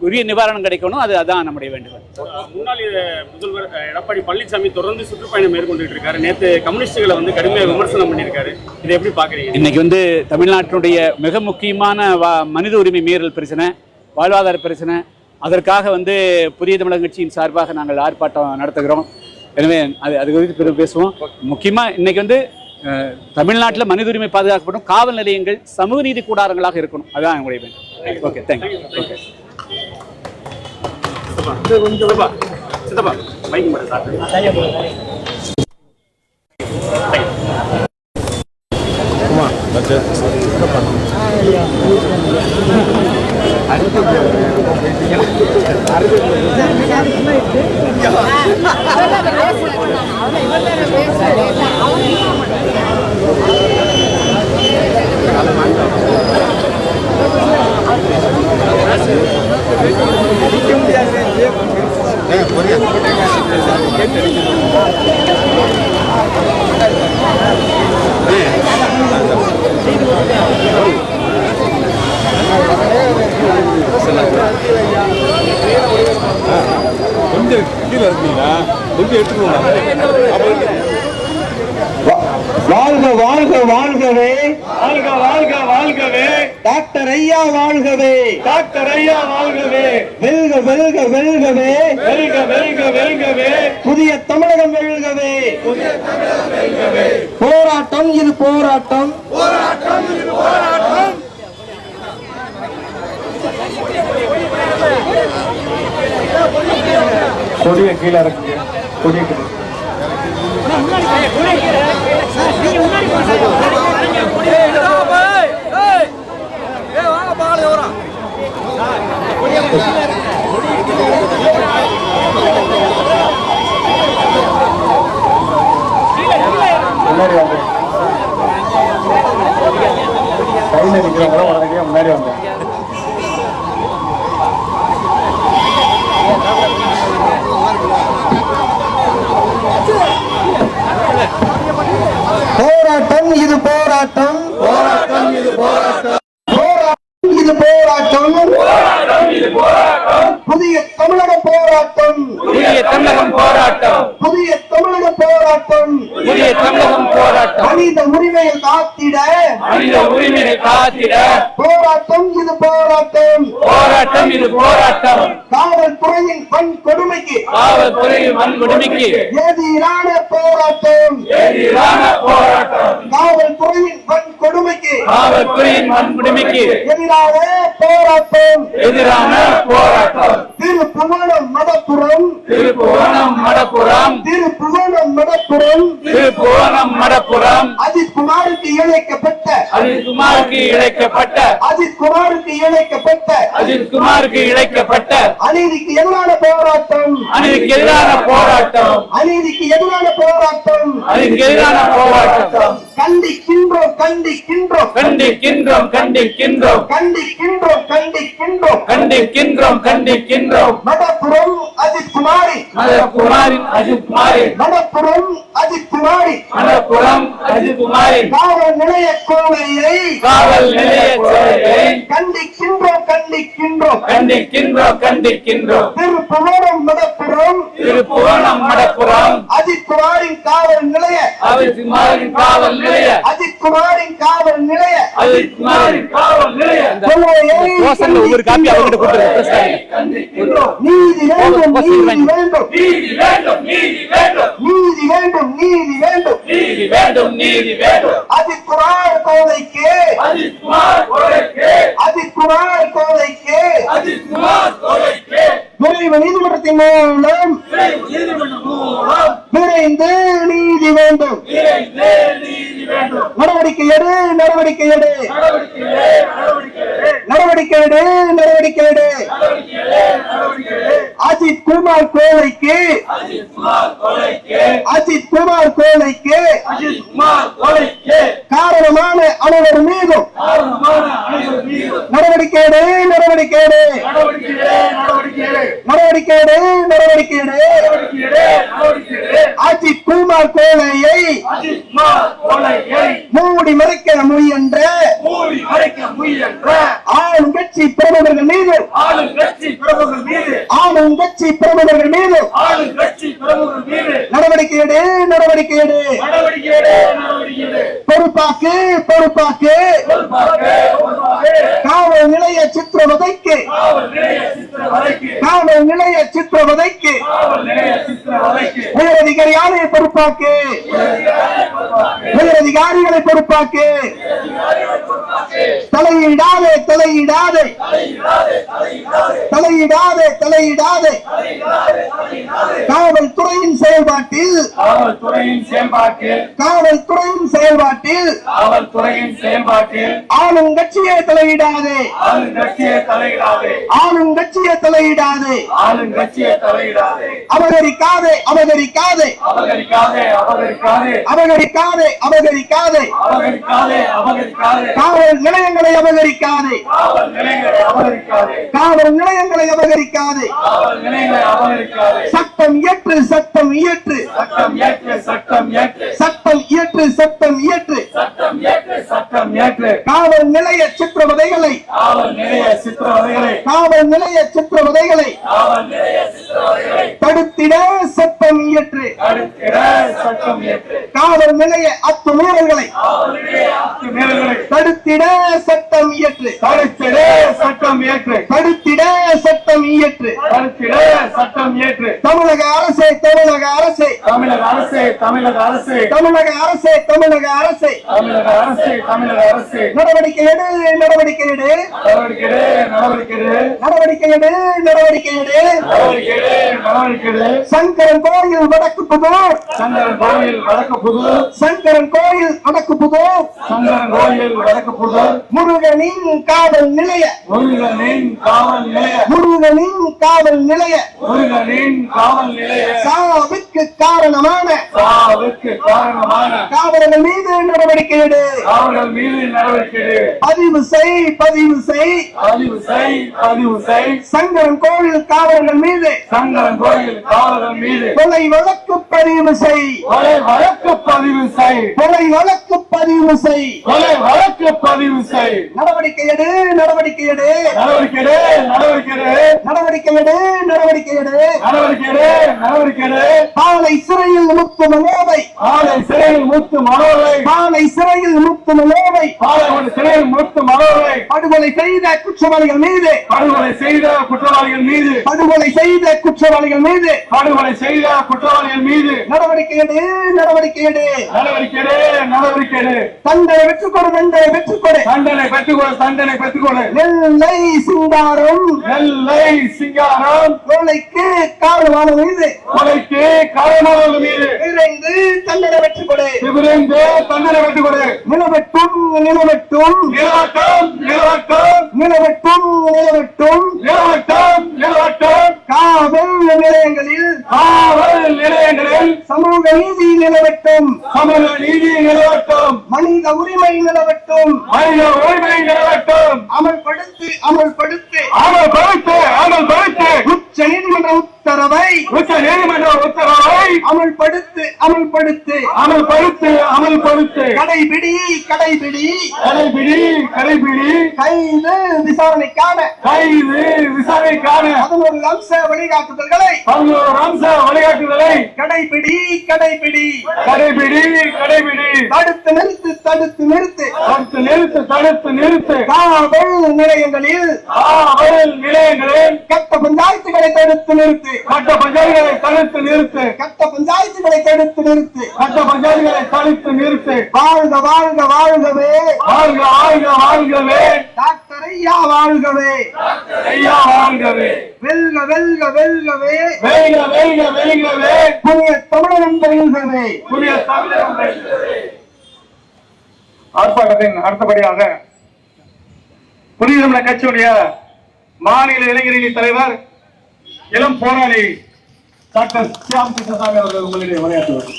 உரிய நிவாரணம் கிடைக்கணும். அதான் நம்முடைய வேண்டுகோள். முன்னாள் முதல்வர் எடப்பாடி பழனிசாமி தொடர்ந்து சுற்றுப்பயணம் மேற்கொண்டு இருக்காரு. நேற்று கம்யூனிஸ்டுகளை கடுமையாக விமர்சனம் பண்ணியிருக்காரு. இதை எப்படி பாக்குறீங்க? இன்னைக்கு தமிழ்நாட்டினுடைய மிக முக்கியமான மனித உரிமை மீறல் பிரச்சனை, வாழ்வாதார பிரச்சனை. அதற்காக புதிய தமிழக கட்சியின் சார்பாக நாங்கள் ஆர்ப்பாட்டம் நடத்துகிறோம். எனவே அது குறித்து பேசுவோம். முக்கியமா இன்னைக்கு தமிழ்நாட்டில் மனித உரிமை பாதுகாக்கப்படும் காவல் நிலையங்கள் சமூக நீதி கூடாரங்களாக இருக்கணும். அதான் எங்களுடைய வேண்டும். Okay, thank you. ஓகே, கொஞ்சம் கீழே இருக்கீங்களா? கொஞ்சம் எடுத்துக்கோங்க. வாழ்க வாழ்க வாழ்கவே, வாழ்க வாழ்க வாழ்கவே, டாக்டர் ஐயா வாழ்கவே, டாக்டர் ஐயா வாழ்கவே, வெல்க வெல்க வெல்கவே, வெல்க வெல்க வெல்கவே, புதிய தமிழகம் வெல்கவே, புதிய தமிழகம் வெல்கவே. போராட்டம் இது போராட்டம், போராட்டம் இது போராட்டம். கொடிய கீழே இருக்கு, கொடிய முன்னாடி வந்து கையில் நிற்கிறவங்க உடனே முன்னாடி வந்தேன். இது போராட்டம், போராட்டம் இது போராட்டம், போராட்டம் இது போராட்டம், போராட்டம் இது போராட்டம், புதிய தமிழக போராட்டம், புதிய தமிழகம் போராட்டம், புதிய தமிழக போராட்டம், புதிய தமிழகம் போராட்டம், மனித உரிமையை காத்திட, மனித உரிமையை காத்திட போராட்டம் இது போராட்டம், போராட்டம் இது போராட்டம், காவல்துறையின் வன்கொடுமைக்கு, காவல்துறையின் வன்கொடுமைக்கு எதிரான போராட்டம், எதிரான போராட்டம், காவல்துறையின் வன்கொடுமைக்கு, காவல்துறையின் வன்கொடுமைக்கு எதிரான போராட்டம், எதிரான போராட்டம், திருப்புவனம் மடப்புறம், திருப்புவனம் மடப்புறம், திருப்புவனம் மடப்புறம், திருப்புவனம் மடப்புறம், அஜித் குமாருக்கு இழைக்கப்பட்ட, அஜித் குமாருக்கு இழைக்கப்பட்ட, அஜித் குமாருக்கு இழைக்கப்பட்ட அஜித் குமாருக்கு இழைக்கப்பட்ட அநீதிக்கு எதிரான போராட்டம், அநீதிக்கு எதிரான போராட்டம், அநீதிக்கு எதிரான போராட்டம், அநீதிக்கு எதிரான போராட்டம், கண்டிக்கின்றோம் கண்டிக்கின்றோம் கண்டிக்கின்றோம் கண்டிக்கின்றோம் கண்டிக்கின்றோம் கண்டிக்கின்றோம் கண்டிக்கின்றோம் கண்டிக்கின்றோம் மடப்புறம் அஜித் குமாரி, மடப்புறம் அஜித் குமாரி, மடப்புறம் அஜித் குமாரி, மடப்புறம் அஜித் குமாரி காவல் நிலைய கோவையை காவல் நிலைய சேவையை கண்டிக்கின்றோம் கண்டிக்கின்றோம் கண்டிக்கின்றோம் கண்டிக்கின்றோம், திருப்புவனம் மடப்புறம் திருப்புவனம் மடப்புறம், அஜித் குமாரின் காவல் நிலைய, அஜித் குமாரின் காவல் நிலைய, அஜித் குமாரின் காவல் நிலைய அஜித் குமாரின் காவல் நிலைய ஒவ்வொரு காப்பி அவர்கிட்ட நீதி வேண்டும் நீதி வேண்டும் நீதி வேண்டும் நீதி வேண்டும் நீதி வேண்டும் நீதி வேண்டும் நீதி வேண்டும் நீதி வேண்டும், அஜித் குமார் கோதைக்கு, அஜித் குமார் கொலைக்கு, அஜித் குமார் கோதைக்கு அஜித் குமார் கொலைக்கு விரைவு நீதிமன்றத்தின் மூலம் நீதிமன்றம் மூலம் விரைந்து நீதி வேண்டும், விரைந்து நீதி வேண்டும், நடவடிக்கை எடு நடவடிக்கை எடு நடவடிக்கை நடவடிக்கை எடு நடவடிக்கை எடு அஜித் குமார் கோதைக்கு, அஜித் குமார் கொலைக்கு, அஜித் குமார் கோதைக்கு அஜித் குமார் கொலைக்கு காரணமான அனைவர் மீதும் காரணமான அனைவர் மீதும் நடவடிக்கை எடு நடவடிக்கை எடு நடவடிக்கை நடவடிக்கை எடு நடவடிக்கை எடு அஜித் குமார் கோதையை அஜித் குமார் கொலையை மூடி மறைக்க முயன்ற மூடி மறைக்க முயன்ற ஆளும் கட்சி பிரமுகர்கள் மீது, ஆளும் கட்சி பிரமுகர் மீது, ஆளும் கட்சி பிரமுகர்கள் மீது ஆளும் கட்சி பிரமுகர் மீது நடவடிக்கை எடு நடவடிக்கை எடு நடவடிக்கை நடவடிக்கை பொறுப்பாக்கு பொறுப்பாக்கு காவல் நிலைய சித்திரவதைக்கு, காவல் நிலைய சித்திரவதைக்கு, காவல் நிலைய சித்திரவதைக்கு காவல் நிலைய சித்திரவதைக்கு உயரதிகாரிகளை பொறுப்பாக்கு, உயரதிகாரிகளை பொறுப்பாக்கு, தலையிடாதே தலையிடாதே தலையிடாதே தலையிடாதே காவல்துறையின் செயல்பாட்டில், காவல்துறையின் செயல்பாட்டில், காவல்துறையின் செயல்பாட்டில் காவல்துறையின் செயல்பாட்டில் ஆளும் கட்சியை தலையிடாதே, ஆளும் கட்சியை தலையிடாதே, ஆளும் கட்சியை தலையிடாதே, ஆளும் கட்சியை தலையிடாதே, அபகரிக்காதே அபகரிக்காதே அபகரிக்காதே அபகரிக்காதே அபகரிக்காதே அபகரிக்காதே அபகரிக்காதே அபகரிக்காதே காவல் நிலையங்களை அபகரிக்காதே, காவல் நிலையங்களை அபகரிக்காதே, காவல் நிலையங்களை அபகரிக்காதே, காவல் நிலையங்களை அபகரிக்காதே, சட்டம் இயற்று சட்டம் இயற்று சட்டம் ஏற்று சட்டம் ஏற்று சட்டம் இயற்று சட்டம் இயற்று சட்டம் ஏற்று சட்டம் ஏற்று காவல் நிலைய சித்திரவதைகளை, காவல் நிலைய சித்திரவதைகளை, காவல் நிலைய சித்திரவதைகளை காவல் நிலைய சித்திரவதைகளை தடுத்திட சட்டம் இயற்று, தடுத்திட சட்டம் ஏற்று, காவல் நிலைய அத்துமீறல்களை காவல் நிலைய அத்துமீறல்களை தடுத்திட சட்டம் இயற்று, தடுத்திட சட்டம் ஏற்று, தடுத்திட சட்டம் இயற்று தடுத்திட சட்டம் ஏற்று, தமிழக அரசே தமிழக அரசே தமிழக அரசே தமிழக அரசே தமிழக அரசே தமிழக அரசே தமிழக அரசே தமிழக அரசே நடவடிக்கை எடு நடவடிக்கை எடு நடவடிக்கை நடவடிக்கை நடவடிக்கை எடு நடவடிக்கை எடு நடவடிக்கை நடவடிக்கை சங்கரன் கோயில் வடக்கு புதூர், சங்கரன் கோயில் வடக்கு புதூர், சங்கரன் கோயில் வடக்கு புதூர் சங்கரன் கோயில் வடக்கு புதூர், முருகனின் காவல் நிலைய, முருகனின் காவல் நிலைய, முருகனின் முருகனின் காவல் நிலைய சாவுக்கு காரணமான காவலர்கள் மீது நடவடிக்கை எடு. பதிவு செய் சங்கரன் கோவில் காவலர்கள் மீது கொலை வழக்கு பதிவு செய். நடவடிக்கை எடு. பாலை சிறையில் முத்து மனோவை படுகொலை செய்த குற்றவாளிகள் மீது நடவடிக்கை எடு. தண்டனை பெற்றுக்கொடு. நெல்லை சிங்காரம் கொலைக்கு காரணமானவர்கள் மீது விரைந்து தண்டனை பெற்றுக்கொடு. நிலவட்டும் காவல் நிலையங்களில் சமூக நீதி நிலவட்டும். மனித உரிமை நிலவட்டும். அமல்படுத்து உச்ச நீதிமன்ற உத்தரவை அமல்படுத்து. கடைபிடி கைது விசாரணைக்கான 11 அம்ச வழிகாட்டுதல்களை கடைபிடி. தடுத்து நிறுத்து. காவல் நிலையங்களில் கட்ட பஞ்சாயத்துகளை தடுத்து நிறுத்து. வாழ்கவே டாக்டர் ஐயா வாழ்கவே. வெல்கவே புதிய தமிழகம் வெல்கவே. ஆர்ப்பாட்டத்தின் அடுத்தபடியாக புதிய தமிழக கட்சியுடைய மாநில இளைஞரணி தலைவர் இளம் போராளி டாக்டர் சியாம் கிருஷ்ணசாமி அவர்கள் உங்களிடையே உரையாற்றுவார்.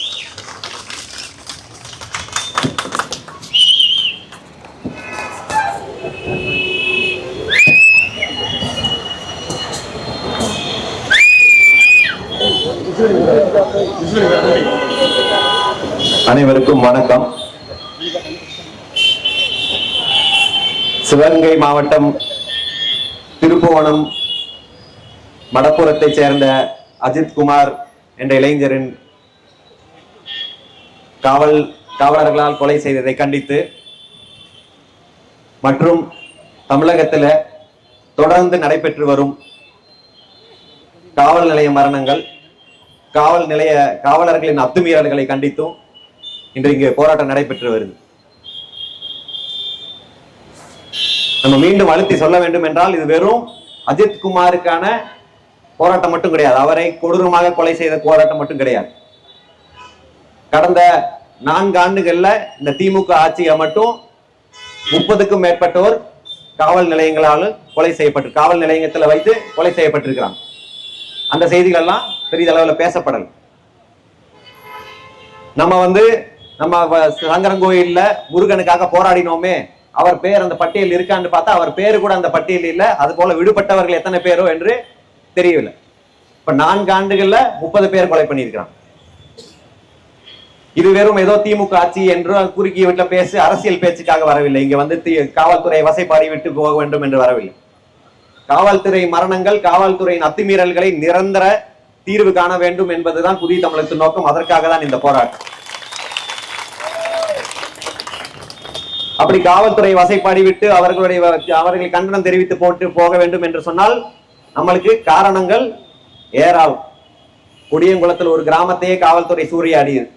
அனைவருக்கும் வணக்கம். சிவகங்கை மாவட்டம் திருப்புவனம் மடப்புறத்தைச் சேர்ந்த அஜித் குமார் என்ற இளைஞரின் காவலர்களால் கொலை செய்ததை கண்டித்து மற்றும் தமிழகத்தில் தொடர்ந்து நடைபெற்று வரும் காவல் நிலைய மரணங்கள், காவலர்களின் அத்துமீறல்களை கண்டித்தும் இன்று இங்கு போராட்டம் நடைபெற்று வருது. நம்ம மீண்டும் அழுத்தி சொல்ல வேண்டும் என்றால், இது வெறும் அஜித் குமாருக்கான போராட்டம் மட்டும் கிடையாது, அவரை கொடூரமாக கொலை செய்த போராட்டம் மட்டும் கிடையாது. கடந்த 4 ஆண்டுகள்ல இந்த திமுக ஆட்சியை மட்டும் 30க்கும் மேற்பட்டோர் காவல் நிலையங்களால் கொலை செய்யப்பட்டு, காவல் நிலையத்தில் வைத்து கொலை செய்யப்பட்டிருக்கிறாங்க. அந்த செய்திகள் எல்லாம் பெரிய அளவில் பேசப்படல. நம்ம சங்கரங்கோயில்ல முருகனுக்காக போராடினோமே, அவர் பேர் அந்த பட்டியல் இருக்கான்னு பார்த்தா அவர் பேரு கூட அந்த பட்டியல் இல்ல. அது போல விடுபட்டவர்கள் எத்தனை பேரோ என்று தெரியவில்லை. இப்ப 4 ஆண்டுகள்ல 30 பேர் கொலை பண்ணியிருக்கிறாங்க. இது வெறும் ஏதோ திமுக ஆட்சி என்று குறுக்கிய வீட்டுல பேசி அரசியல் பேச்சுக்காக வரவில்லை. இங்க காவல்துறை வசைப்பாடி விட்டு போக வேண்டும் என்று வரவில்லை. காவல்துறை மரணங்கள், காவல்துறையின் அத்துமீறல்களை நிரந்தர தீர்வு காண வேண்டும் என்பதுதான் புதிய தமிழகத்தின் நோக்கம். அதற்காக தான் இந்த போராட்டம். அப்படி காவல்துறை வசைப்பாடி விட்டு அவர்களை கண்டனம் தெரிவித்து போட்டு போக வேண்டும் என்று சொன்னால் நம்மளுக்கு காரணங்கள் ஏராளம். கொடியங்குளத்தில் ஒரு கிராமத்தையே காவல்துறை சூறையாடியது.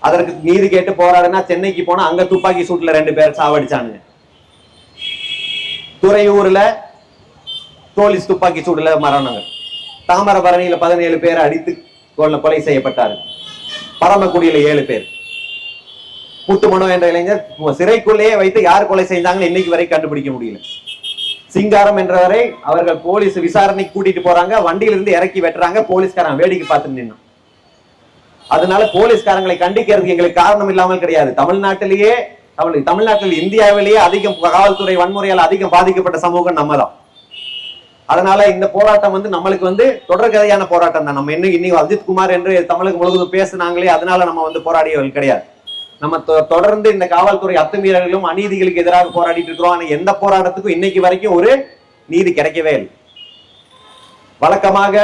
அதற்கு நீதி கேட்டு போராடுனா சென்னைக்கு போனா அங்க துப்பாக்கி சூட்ல 2 பேர் சாவடிச்சானுங்க. துறையூர்ல போலீஸ் துப்பாக்கி சூடுல மரணங்கள். தாமிரபரணியில 17 பேர் அடித்து கொலை செய்யப்பட்டார்கள். பரமக்குடியில 7 பேர். முத்துமனோ என்ற இளைஞர் சிறைக்குள்ளேயே வைத்து யார் கொலை செய்தாங்கன்னு இன்னைக்கு வரை கண்டுபிடிக்க முடியல. சிங்காரம் என்றவரை அவர்கள் போலீஸ் விசாரணைக்கு கூட்டிட்டு போறாங்க, வண்டியிலிருந்து இறக்கி வெட்டுறாங்க, போலீஸ்காரன் வேடிக்கை பார்த்து நின்னான். அதனால போலீஸ்காரங்களை கண்டிக்கிறதுக்கு எங்களுக்கு காரணம் இல்லாமல் கிடையாது. தமிழ்நாட்டில் இந்தியாவிலேயே அதிகம் காவல்துறை வன்முறையால் அதிகம் பாதிக்கப்பட்ட சமூகம் நம்ம தான். அதனால இந்த போராட்டம் நம்மளுக்கு தொடர்கதையான போராட்டம் தான். நம்ம இன்னைக்கு அஜித் குமார் என்று தமிழகம் முழுவதும் பேசினாங்களே, அதனால நம்ம போராடியவர்கள் கிடையாது. நம்ம தொடர்ந்து இந்த காவல்துறை அத்துமீறல்களும் அநீதிகளுக்கு எதிராக போராடிட்டு இருக்கிறோம். ஆனா எந்த போராட்டத்துக்கும் இன்னைக்கு வரைக்கும் ஒரு நீதி கிடைக்கவே இல்லை. வழக்கமாக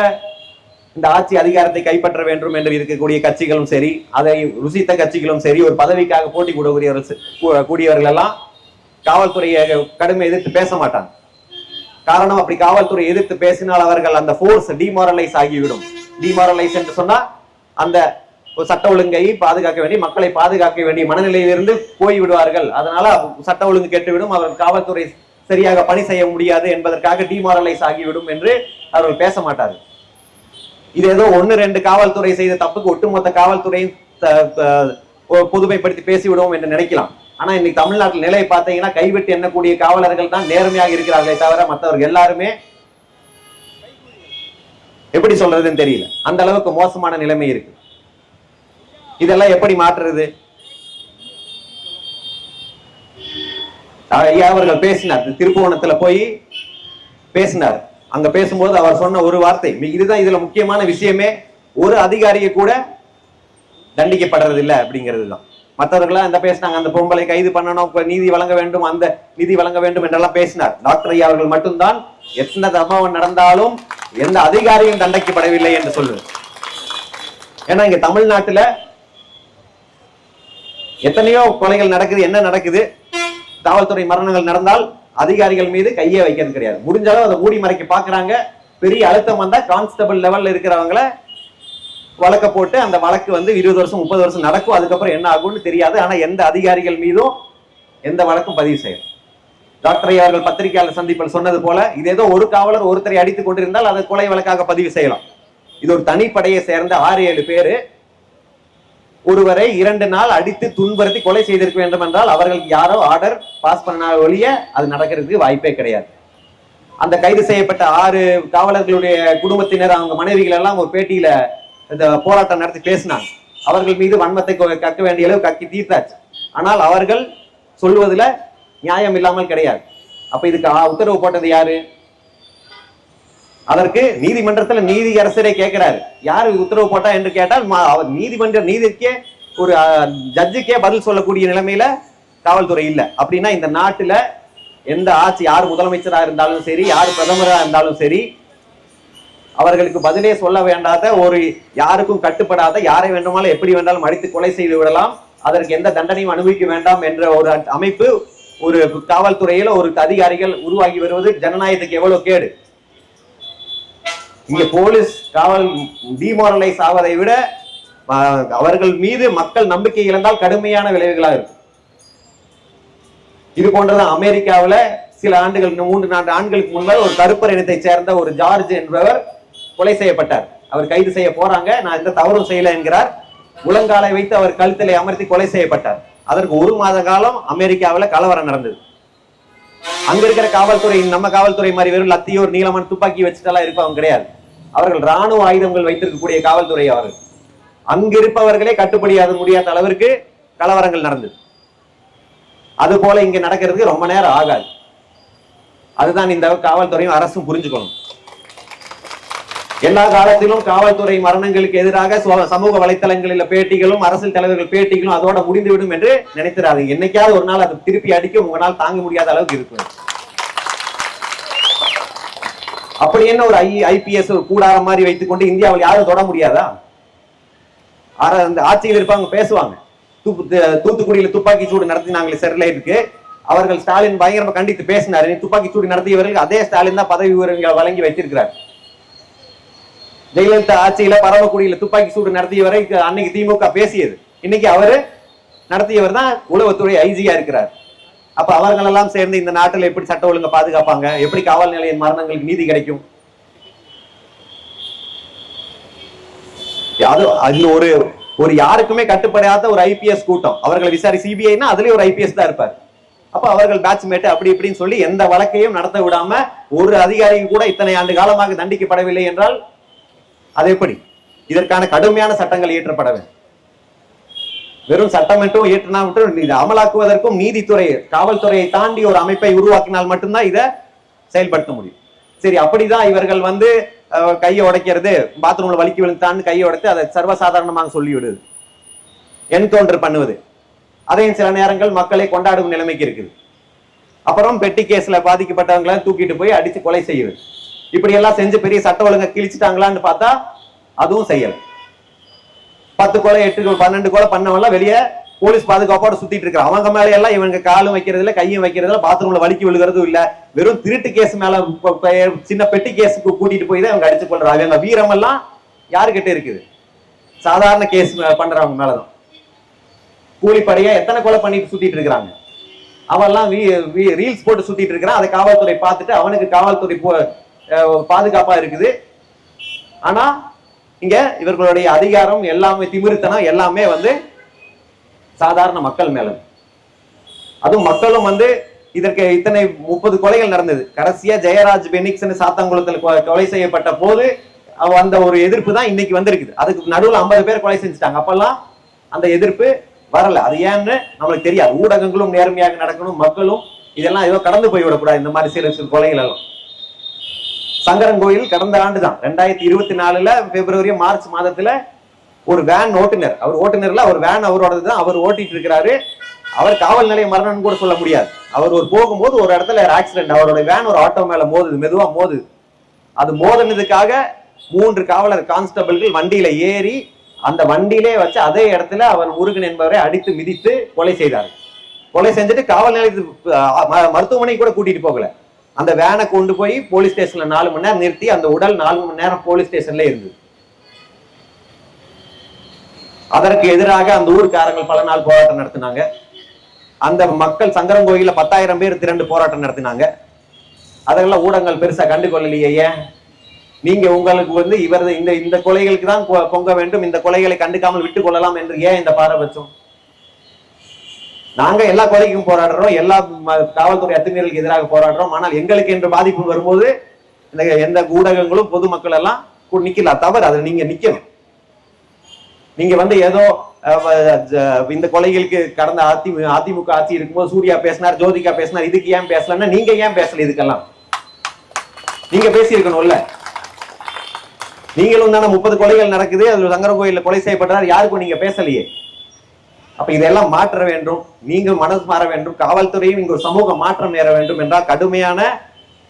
இந்த ஆட்சி அதிகாரத்தை கைப்பற்ற வேண்டும் என்று இருக்கக்கூடிய கட்சிகளும் சரி, அதை ருசித்த கட்சிகளும் சரி, ஒரு பதவிக்காக போட்டி கூடியவர்கள் எல்லாம் காவல்துறையை கடுமை எதிர்த்து பேச மாட்டாங்க. காரணம், அப்படி காவல்துறை எதிர்த்து பேசினால் அவர்கள் அந்த போர்ஸ் டிமாரலைஸ் ஆகிவிடும். டிமாரலைஸ் என்று சொன்னா அந்த சட்ட ஒழுங்கை பாதுகாக்க வேண்டிய, மக்களை பாதுகாக்க வேண்டிய மனநிலையிலிருந்து போய்விடுவார்கள். அதனால சட்ட ஒழுங்கு கெட்டுவிடும், அவர்கள் காவல்துறை சரியாக பணி செய்ய முடியாது என்பதற்காக டிமாரலைஸ் ஆகிவிடும் என்று அவர்கள் பேச மாட்டார்கள். இது ஏதோ 1-2 காவல்துறை செய்த தப்புக்கு ஒட்டுமொத்த காவல்துறையும் பொதுமைப்படுத்தி பேசிவிடுவோம் என்று நினைக்கலாம். ஆனா இன்னைக்கு தமிழ்நாட்டில் நிலையை பார்த்தீங்கன்னா கைவிட்டு எண்ணக்கூடிய காவலர்கள் தான் நேர்மையாக இருக்கிறார்களே தவிர மற்றவர்கள் எல்லாருமே எப்படி சொல்றதுன்னு தெரியல. அந்த அளவுக்கு மோசமான நிலைமை இருக்கு. இதெல்லாம் எப்படி மாற்றுறது? ஐயா அவர்கள் பேசினார், திருப்புவனத்துல போய் பேசினார். அங்க பேசும்போது அவர் சொன்ன ஒரு வார்த்தை, இதுதான் இதுல முக்கியமான விஷயமே, ஒரு அதிகாரியை கூட தண்டிக்கப்படுறது இல்லை அப்படிங்கிறது தான். மற்றவர்களா இந்த பேசினாங்க, அந்த பொம்பளை கைது பண்ணணும், நீதி வழங்க வேண்டும், அந்த நீதி வழங்க வேண்டும் என்றெல்லாம் பேசினார். டாக்டர் ஐயா அவர்கள் மட்டும்தான் எத்தனை சம்பவம் நடந்தாலும் எந்த அதிகாரியும் தண்டிக்கப்படவில்லை என்று சொல்லுது. ஏன்னா இங்க தமிழ்நாட்டுல எத்தனையோ கொலைகள் நடக்குது. என்ன நடக்குது? காவல்துறை மரணங்கள் நடந்தால் அதிகாரிகள் மீது கையே வைக்கிறது கிடையாது. முடிஞ்ச அளவு அதை மூடி மறைக்க பாக்குறாங்க. பெரிய அழுத்தம் வந்தா கான்ஸ்டபிள் லெவல்ல இருக்கிறவங்களை வழக்க போட்டு அந்த வழக்கு 20 வருஷம் 30 வருஷம் நடக்கும். அதுக்கப்புறம் என்ன ஆகும்னு தெரியாது. ஆனா எந்த அதிகாரிகள் மீதும் எந்த வழக்கும் பதிவு செய்யும். டாக்டர் ஐயா அவர்கள் பத்திரிகையாளர் சந்திப்பில் சொன்னது போல, இது ஏதோ ஒரு காவலர் ஒருத்தரை அடித்துக் கொண்டிருந்தால் அதை கொலை வழக்காக பதிவு செய்யலாம். இது ஒரு தனிப்படையை சேர்ந்த 6-7 பேரு ஒருவரை 2 நாள் அடித்து துன்புறுத்தி கொலை செய்திருக்க வேண்டும் என்றால் அவர்களுக்கு யாரோ ஆர்டர் பாஸ் பண்ண ஒழிய அது நடக்கிறதுக்கு வாய்ப்பே கிடையாது. அந்த கைது செய்யப்பட்ட 6 காவலர்களுடைய குடும்பத்தினர், அவங்க மனைவிகள் எல்லாம் ஒரு பேட்டியில இந்த போராட்டம் நடத்தி பேசினாங்க. அவர்கள் மீது வன்மத்தை கக்க வேண்டிய அளவு கக்கி தீர்த்தாச்சு. ஆனால் அவர்கள் சொல்லுவதில் நியாயம் இல்லாமல் கிடையாது. அப்ப இதுக்கு உத்தரவு போட்டது யாரு? அதற்கு நீதிமன்றத்தில் நீதியரசரை கேட்கிறாரு, யாரு உத்தரவு போட்டா என்று கேட்டால் அவர் நீதிக்கே ஒரு ஜட்ஜுக்கே பதில் சொல்லக்கூடிய நிலைமையில காவல்துறை இல்லை. அப்படின்னா இந்த நாட்டுல எந்த ஆட்சி, யார் முதலமைச்சராக இருந்தாலும் சரி, யார் பிரதமராக இருந்தாலும் சரி, அவர்களுக்கு பதிலே சொல்ல வேண்டாத, ஒரு யாருக்கும் கட்டுப்படாத, யாரை வேண்டுமானாலும் எப்படி வேண்டாலும் அடித்து கொலை செய்து விடலாம், அதற்கு எந்த தண்டனையும் அனுபவிக்க வேண்டாம் என்ற ஒரு அமைப்பு ஒரு காவல்துறையில ஒரு அதிகாரிகள் உருவாகி வருவது ஜனநாயகத்துக்கு எவ்வளவு கேடு. இங்க போலீஸ் காவல் டிமாரலைஸ் ஆவதை விட அவர்கள் மீது மக்கள் நம்பிக்கை இழந்தால் கடுமையான விளைவுகளாக இருக்கும். இது போன்றதான் அமெரிக்காவில் சில ஆண்டுகள் 3-4 ஆண்டுகளுக்கு முன்பாக ஒரு கருப்பர் இனத்தை சேர்ந்த ஒரு ஜார்ஜ் என்பவர் கொலை செய்யப்பட்டார். அவர் கைது செய்ய போறாங்க, நான் எந்த தவறும் செய்யல என்கிறார். முழங்காலை வைத்து அவர் கழுத்திலே அமர்த்தி கொலை செய்யப்பட்டார். அதற்கு 1 மாத காலம் அமெரிக்காவில் கலவரம் நடந்தது. அங்க இருக்கிற காவல்துறை நம்ம காவல்துறை மாதிரி வெறும் லத்தியோர் நீளமான துப்பாக்கி வச்சுட்டெல்லாம் இருப்பவங்க கிடையாது. அவர்கள் ராணுவ ஆயுதங்கள் வைத்திருக்கக்கூடிய காவல்துறை. அவர்கள் அங்கிருப்பவர்களே கட்டுப்படியாக முடியாத அளவிற்கு கலவரங்கள் நடந்தது. அது போல இங்க நடக்கிறதுக்கு ரொம்ப நேரம் ஆகாது. அதுதான் இந்த காவல்துறையும் அரசும் புரிஞ்சுக்கணும். எல்லா காலத்திலும் காவல்துறை மரணங்களுக்கு எதிராக சமூக வலைத்தளங்களில் பேட்டிகளும் அரசியல் தலைவர்கள் பேட்டிகளும் அதோட முடிந்துவிடும் என்று நினைத்திராது. என்னைக்காவது ஒரு நாள் அது திருப்பி அடிக்க உங்களால் தாங்க முடியாத அளவுக்கு இருக்கும். அப்படி என்ன ஒரு ஐபிஎஸ் கூடாரம் மாதிரி வைத்துக் கொண்டு இந்தியாவில் யாரும் தொட முடியாதா? அந்த ஆட்சியில் இருப்பாங்க பேசுவாங்க. தூத்துக்குடியில் துப்பாக்கி சூடு நடத்தினாங்களே ஸ்டெர்லைட்டுக்கு, அவர்கள் ஸ்டாலின் பயங்கரமா கண்டித்து பேசினாரு. துப்பாக்கி சூடு நடத்தியவர்கள் அதே ஸ்டாலின் தான் பதவி உயர்வுகளை வழங்கி வைத்திருக்கிறார். ஜெயலலிதா ஆட்சியில பரவக்குடியில துப்பாக்கி சூடு நடத்தியவரை அன்னைக்கு திமுக பேசியது. இன்னைக்கு அவரு நடத்தியவர் தான் உளவுத்துறை ஐஜியா இருக்கிறார். அப்ப அவர்கள் எல்லாம் சேர்ந்து இந்த நாட்டில் எப்படி சட்ட ஒழுங்க பாதுகாப்பாங்க? எப்படி காவல் நிலைய மரணங்களுக்கு நீதி கிடைக்கும்? அது ஒரு யாருக்குமே கட்டுப்படாத ஒரு ஐபிஎஸ் கூட்டம். அவர்களை விசாரி சிபிஐனா அதுலயே ஒரு ஐபிஎஸ் தான் இருப்பார். அப்ப அவர்கள் பேட்ச்மேட் அப்படி இப்படின்னு சொல்லி எந்த வழக்கையும் நடத்த விடாம ஒரு அதிகாரியும் கூட இத்தனை ஆண்டு காலமாக தண்டிக்கப்படவில்லை என்றால் அது எப்படி? இதற்கான கடுமையான சட்டங்கள் இயற்றப்பட வேண்டும். வெறும் சட்டம் மட்டும் இயற்றினா மட்டும் இதை அமலாக்குவதற்கும் நீதித்துறை காவல்துறையை தாண்டி ஒரு அமைப்பை உருவாக்கினால் மட்டும்தான் இதை செயல்படுத்த முடியும். சரி, அப்படிதான் இவர்கள் வந்து கையை உடைக்கிறது, பாத்ரூம்ல வலிக்கு விழுந்தான்னு கையை உடைத்து அதை சர்வசாதாரணமாக சொல்லி விடுது, என்கவுண்டர் பண்ணுவது, அதையும் சில நேரங்கள் மக்களை கொண்டாடும் நிலைமைக்கு இருக்குது. அப்புறம் பெட்டி கேஸ்ல பாதிக்கப்பட்டவங்களை தூக்கிட்டு போய் அடிச்சு கொலை செய்யுது. இப்படி எல்லாம் செஞ்சு பெரிய சட்ட ஒழுங்கை கிழிச்சிட்டாங்களான்னு பார்த்தா அதுவும் செய்யல. 10 கொலை 8 12 கொலை பண்ணவெல்லாம் வெளியே போலீஸ் பாதுகாப்போட சுத்திட்டு இருக்காங்க. அவங்க மேல எல்லாம் இவங்க காலும் வைக்கிறது இல்ல, கையும் வைக்கிறது இல்ல, பாத்ரூம்ல வலிக்கு விழுகிறதும் இல்ல. வெறும் திருட்டு கேஸ் மேல சின்ன பெட்டி கேஸுக்கு கூட்டிட்டு போய் தான் அவங்க அடிச்சு கொள்றாங்க. அவங்க வீரம் எல்லாம் யாருக்கிட்ட இருக்குது? சாதாரண கேஸ் பண்றவங்க மேலதான். கூலிப்படையா எத்தனை கொலை பண்ணிட்டு சுத்திட்டு இருக்கிறாங்க. அவெல்லாம் ரீல்ஸ் போட்டு சுத்திட்டு இருக்கிறான். அதை காவல்துறை பார்த்துட்டு அவனுக்கு காவல்துறை பாதுகாப்பா இருக்குது. ஆனா இங்க இவர்களுடைய அதிகாரம் எல்லாமே திமிருத்தனம் எல்லாமே வந்து சாதாரண மக்கள் மேல. அதுவும் மக்களும் வந்து இதற்கு இத்தனை 30 கொலைகள் நடந்தது. கடைசியா ஜெயராஜ் பெனிக்ஸ் சாத்தாங்குளத்தில் கொலை செய்யப்பட்ட போது அந்த ஒரு எதிர்ப்பு தான் இன்னைக்கு வந்திருக்குது. அதுக்கு நடுவில் 50 பேர் கொலை செஞ்சுட்டாங்க. அப்பெல்லாம் அந்த எதிர்ப்பு வரல. அது ஏன்னு நம்மளுக்கு தெரியாது. ஊடகங்களும் நேர்மையாக நடக்கணும், மக்களும் இதெல்லாம் ஏதோ கடந்து போய்விடக்கூடாது. இந்த மாதிரி சில கொலைகள் எல்லாம் சங்கரன்கோயில் கடந்த ஆண்டு தான் 2024 பிப்ரவரி மார்ச் மாதத்துல ஒரு வேன் ஓட்டுநர், அவர் ஓட்டுநர்ல அவர் வேன் அவரோடது தான், அவர் ஓட்டிட்டு இருக்கிறாரு. அவர் காவல் நிலைய மரணம்னு கூட சொல்ல முடியாது. அவர் ஒரு போகும்போது ஒரு இடத்துல ஆக்சிடென்ட், அவரோட வேன் ஒரு ஆட்டோ மேல மோதுது, மெதுவா மோதுது. அது மோதினதுக்காக 3 காவலர் கான்ஸ்டபிள்கள் வண்டியில ஏறி அந்த வண்டியிலே வச்சு அதே இடத்துல அவர் முருகன் என்பவரை அடித்து மிதித்து கொலை செய்தார். கொலை செஞ்சுட்டு காவல் நிலையத்துக்கு மருத்துவமனை கூட கூட்டிட்டு போகல. அந்த வேனை கொண்டு போய் போலீஸ் ஸ்டேஷன்ல 4 மணி நேரம் நிறுத்தி அந்த உடல் 4 மணி நேரம் போலீஸ் ஸ்டேஷன்ல இருந்தது. அதற்கு எதிராக அந்த ஊருக்காரங்கள் பல நாள் போராட்டம் நடத்தினாங்க. அந்த மக்கள் சங்கரன்கோயில 10,000 பேர் திரண்டு போராட்டம் நடத்தினாங்க. அதெல்லாம் ஊடகங்கள் பெருசா கண்டுகொள்ளலையே. ஏன்? நீங்க உங்களுக்கு வந்து இவர் இந்த கொலைகளுக்கு தான் பொங்க வேண்டும், இந்த கொலைகளை கண்டுக்காமல் விட்டுக் கொள்ளலாம் என்று ஏன் இந்த பாரபட்சம்? நாங்க எல்லா கொலைக்கும் போராடுறோம், எல்லா காவல்துறை அத்துமீறலுக்கு எதிராக போராடுறோம். ஆனால் எங்களுக்கு என்று பாதிப்பு வரும்போது எந்த ஊடகங்களும் பொதுமக்கள் எல்லாம் நிக்கல. தவறு, அது நீங்க நிக்கணும். நீங்க வந்து ஏதோ இந்த கொலைகளுக்கு கடந்த அதிமுக ஆட்சி இருக்கும்போது சூர்யா பேசினார், ஜோதிகா பேசினார், இதுக்கு ஏன் பேசலன்னா நீங்க ஏன் பேசல? இதுக்கெல்லாம் நீங்க பேசியிருக்கணும்ல. நீங்களும் தானே 30 கொலைகள் நடக்குது, அதுல சங்கரன்கோயில்ல கொலை செய்யப்பட்டார், யாருக்கும் நீங்க பேசலையே. அப்ப இதெல்லாம் மாற்ற வேண்டும். நீங்கள் மனசு மாற வேண்டும். காவல்துறையும் இங்க ஒரு சமூக மாற்றம் நேர வேண்டும் என்றால் கடுமையான